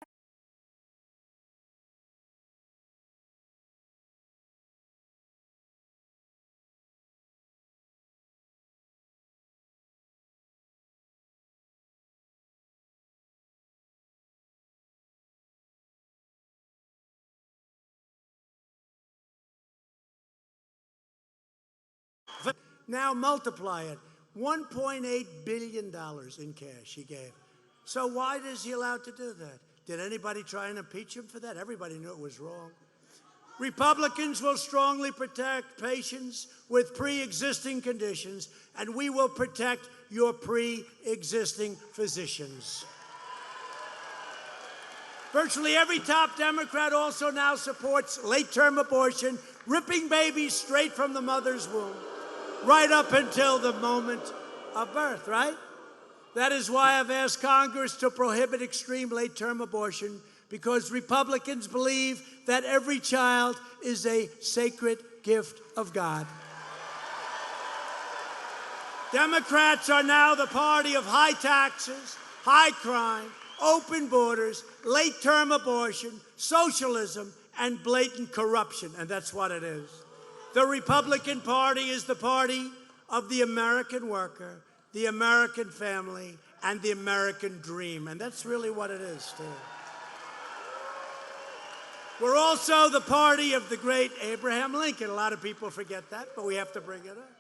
Now multiply it. $1.8 billion in cash he gave. So why is he allowed to do that? Did anybody try and impeach him for that? Everybody knew it was wrong. Republicans will strongly protect patients with pre-existing conditions, and we will protect your pre-existing physicians. Virtually every top Democrat also now supports late-term abortion, ripping babies straight from the mother's womb, right up until the moment of birth, right? That is why I've asked Congress to prohibit extreme late-term abortion, because Republicans believe that every child is a sacred gift of God. Democrats are now the party of high taxes, high crime, open borders, late-term abortion, socialism, and blatant corruption, and that's what it is. The Republican Party is the party of the American worker, the American family, and the American dream, and that's really what it is, too. We're also the party of the great Abraham Lincoln. A lot of people forget that, but we have to bring it up.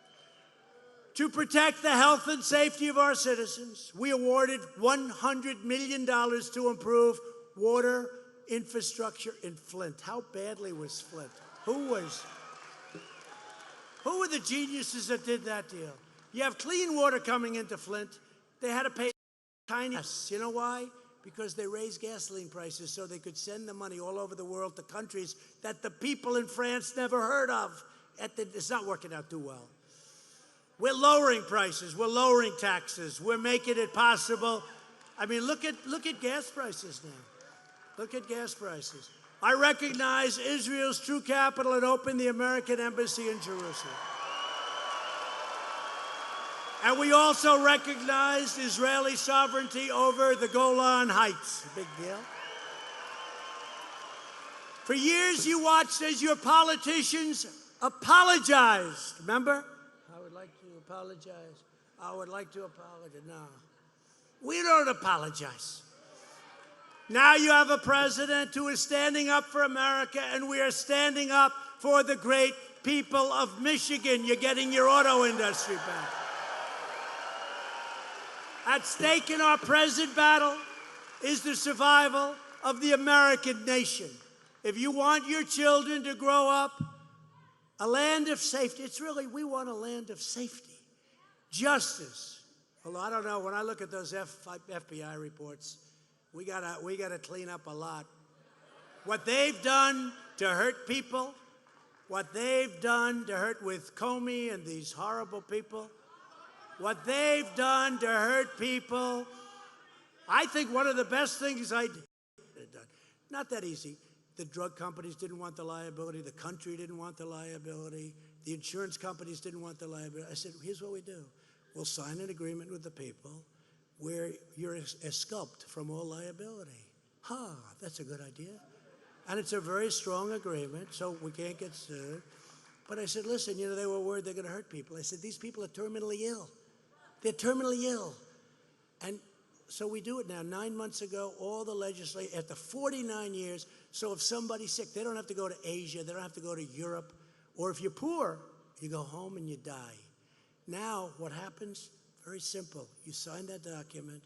To protect the health and safety of our citizens, we awarded $100 million to improve water infrastructure in Flint. How badly was Flint? Who were the geniuses that did that deal? You have clean water coming into Flint. They had to pay tiny. You know why? Because they raised gasoline prices so they could send the money all over the world to countries that the people in France never heard of. It's not working out too well. We're lowering prices. We're lowering taxes. We're making it possible. I mean, look at gas prices now. Look at gas prices. I recognize Israel's true capital and opened the American embassy in Jerusalem. And we also recognized Israeli sovereignty over the Golan Heights. A big deal. For years, you watched as your politicians apologized. Remember? I would like to apologize. I would like to apologize. No. We don't apologize. Now you have a president who is standing up for America, and we are standing up for the great people of Michigan. You're getting your auto industry back. At stake in our present battle is the survival of the American nation. If you want your children to grow up a land of safety, we want a land of safety, justice. Although I don't know, when I look at those FBI reports, we gotta clean up a lot. What they've done to hurt people, what they've done to hurt with Comey and these horrible people, what they've done to hurt people. I think one of the best things I did, not that easy. The drug companies didn't want the liability. The country didn't want the liability. The insurance companies didn't want the liability. I said, here's what we do. We'll sign an agreement with the people where you're exculped from all liability. That's a good idea. And it's a very strong agreement, so we can't get sued. But I said, listen, they were worried they're going to hurt people. I said, these people are terminally ill. They're terminally ill. And so we do it now. 9 months ago, all the legislators, after 49 years, so if somebody's sick, they don't have to go to Asia, they don't have to go to Europe, or if you're poor, you go home and you die. Now, what happens? Very simple. You sign that document,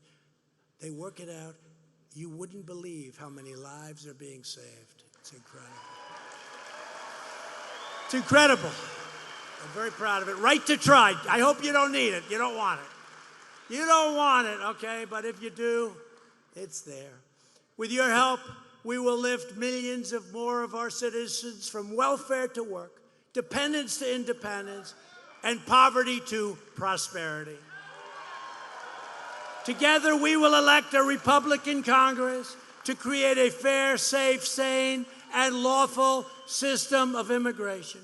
they work it out. You wouldn't believe how many lives are being saved. It's incredible. It's incredible. I'm very proud of it. Right to try. I hope you don't need it. You don't want it. You don't want it, okay? But if you do, it's there. With your help, we will lift millions of more of our citizens from welfare to work, dependence to independence, and poverty to prosperity. Together, we will elect a Republican Congress to create a fair, safe, sane, and lawful system of immigration.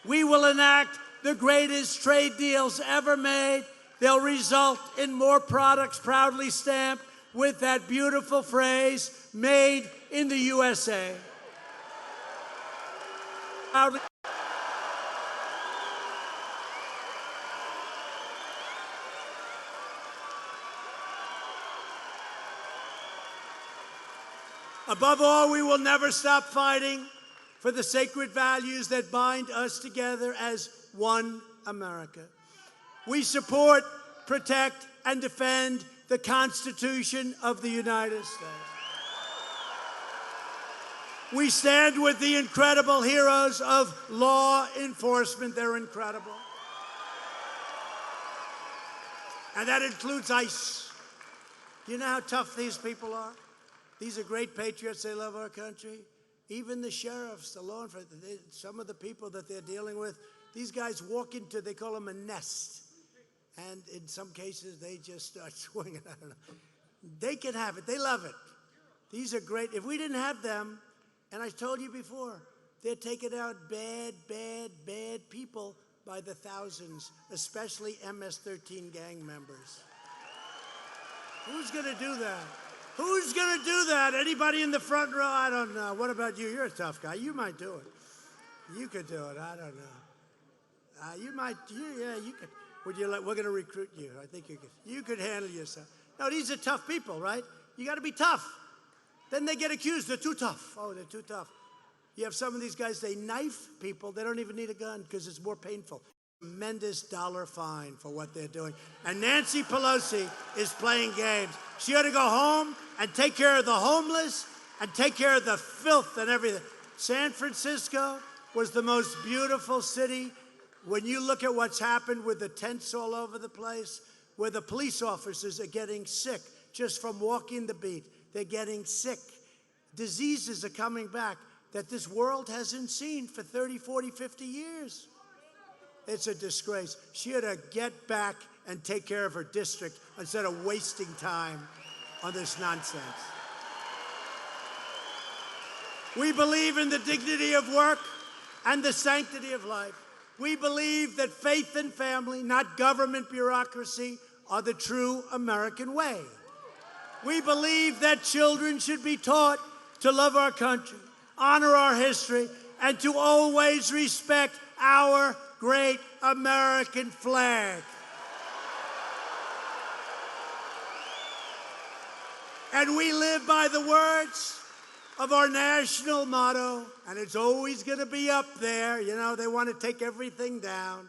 We will enact the greatest trade deals ever made. They'll result in more products proudly stamped with that beautiful phrase, made in the USA. Above all, we will never stop fighting for the sacred values that bind us together as one America. We support, protect, and defend the Constitution of the United States. We stand with the incredible heroes of law enforcement. They're incredible. And that includes ICE. Do you know how tough these people are? These are great patriots. They love our country. Even the sheriffs, the law enforcement, some of the people that they're dealing with, these guys walk into, they call them a nest. And in some cases, they just start swinging. I don't know. They can have it. They love it. These are great. If we didn't have them, and I told you before, they're taking out bad, bad, bad people by the thousands, especially MS-13 gang members. Who's going to do that? Who's going to do that? Anybody in the front row? I don't know. What about you? You're a tough guy. You might do it. You could do it. I don't know. You might. Yeah, you could. Would you like? We're going to recruit you. I think you could. You could handle yourself. No, these are tough people, right? You got to be tough. Then they get accused. They're too tough. Oh, they're too tough. You have some of these guys. They knife people. They don't even need a gun because it's more painful. Tremendous dollar fine for what they're doing. And Nancy Pelosi is playing games. She ought to go home and take care of the homeless and take care of the filth and everything. San Francisco was the most beautiful city. When you look at what's happened with the tents all over the place, where the police officers are getting sick just from walking the beat. They're getting sick. Diseases are coming back that this world hasn't seen for 30, 40, 50 years. It's a disgrace. She ought to get back and take care of her district instead of wasting time on this nonsense. We believe in the dignity of work and the sanctity of life. We believe that faith and family, not government bureaucracy, are the true American way. We believe that children should be taught to love our country, honor our history, and to always respect our great American flag. And we live by the words of our national motto, and it's always going to be up there. You know, they want to take everything down.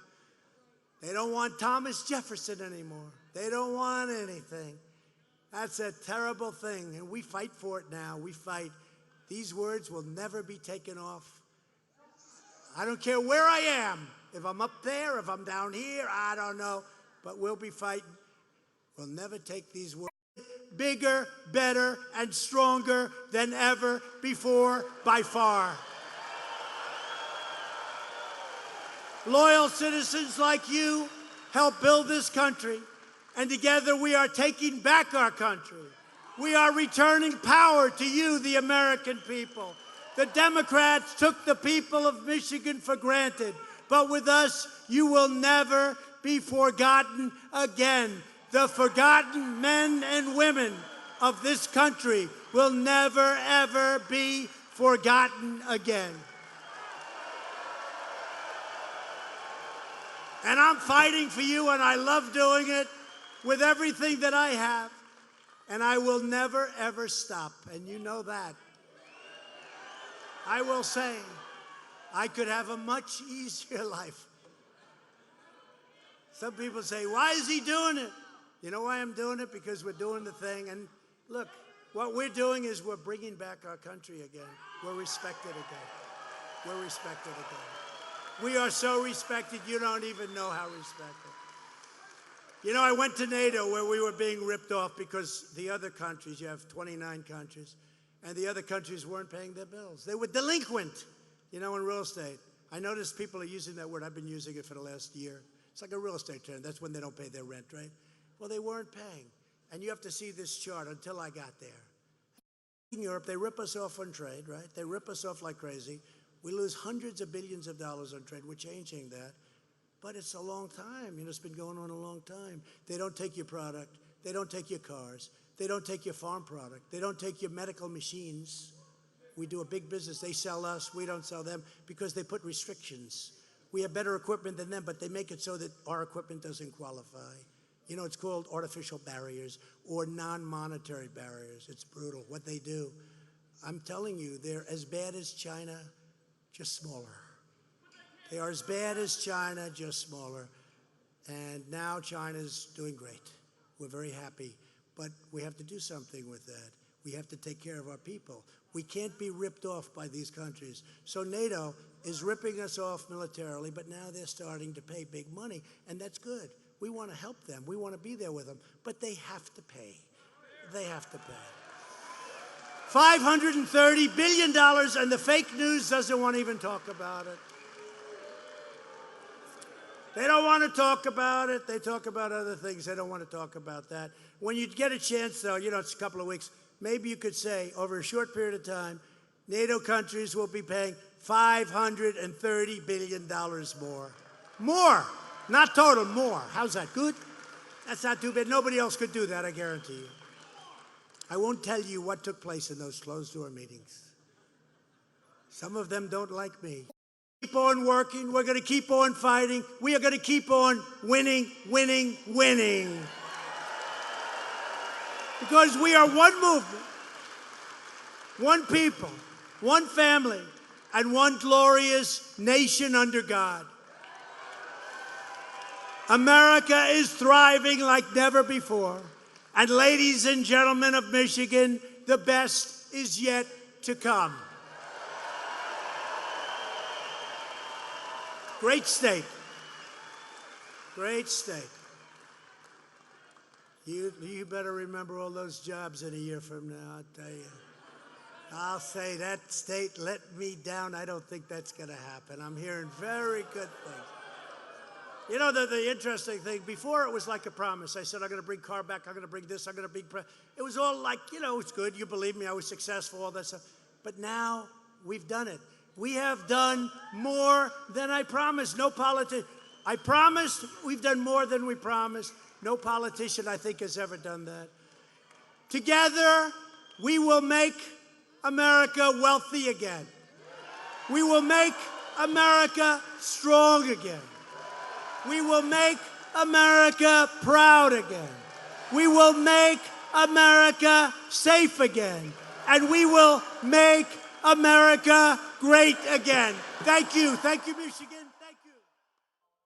They don't want Thomas Jefferson anymore. They don't want anything. That's a terrible thing, and we fight for it now. We fight. These words will never be taken off. I don't care where I am. If I'm up there, if I'm down here, I don't know. But we'll be fighting. We'll never take these words. Bigger, better, and stronger than ever before, by far. Loyal citizens like you help build this country, and together we are taking back our country. We are returning power to you, the American people. The Democrats took the people of Michigan for granted, but with us, you will never be forgotten again. The forgotten men and women of this country will never, ever be forgotten again. And I'm fighting for you, and I love doing it with everything that I have. And I will never, ever stop, and you know that. I will say, I could have a much easier life. Some people say, why is he doing it? You know why I'm doing it? Because we're doing the thing. And look, what we're doing is we're bringing back our country again. We're respected again. We're respected again. We are so respected, you don't even know how respected. You know, I went to NATO where we were being ripped off because the other countries, you have 29 countries, and the other countries weren't paying their bills. They were delinquent, you know, in real estate. I notice people are using that word. I've been using it for the last year. It's like a real estate term. That's when they don't pay their rent, right? Well, they weren't paying. And you have to see this chart until I got there. In Europe, they rip us off on trade, right? They rip us off like crazy. We lose hundreds of billions of dollars on trade. We're changing that. But it's a long time. You know, it's been going on a long time. They don't take your product. They don't take your cars. They don't take your farm product. They don't take your medical machines. We do a big business. They sell us. We don't sell them because they put restrictions. We have better equipment than them, but they make it so that our equipment doesn't qualify. You know, it's called artificial barriers or non-monetary barriers. It's brutal what they do. I'm telling you, they're as bad as China, just smaller. They are as bad as China, just smaller. And now China's doing great. We're very happy. But we have to do something with that. We have to take care of our people. We can't be ripped off by these countries. So NATO is ripping us off militarily, but now they're starting to pay big money, and that's good. We want to help them. We want to be there with them, but they have to pay. They have to pay. $530 billion, and the fake news doesn't want to even talk about it. They don't want to talk about it. They talk about other things. They don't want to talk about that. When you get a chance, though, it's a couple of weeks, maybe you could say, over a short period of time, NATO countries will be paying $530 billion more. More, not total, more. How's that, good? That's not too bad. Nobody else could do that, I guarantee you. I won't tell you what took place in those closed-door meetings. Some of them don't like me. Keep on working. We're going to keep on fighting. We are going to keep on winning, winning, winning. Because we are one movement, one people, one family, and one glorious nation under God. America is thriving like never before. And ladies and gentlemen of Michigan, the best is yet to come. Great state. Great state. You better remember all those jobs in a year from now, I'll tell you. I'll say that state let me down. I don't think that's going to happen. I'm hearing very good things. You know, the interesting thing, before it was like a promise. I said, I'm going to bring car back, I'm going to bring this, I'm going to bring... It was all like, it's good, you believe me, I was successful, all that stuff. But now, we've done it. We have done more than I promised. No politician... I promised, we've done more than we promised. No politician, I think, has ever done that. Together, we will make America wealthy again. We will make America strong again. We will make America proud again. We will make America safe again. And we will make America great again. Thank you. Thank you, Michigan.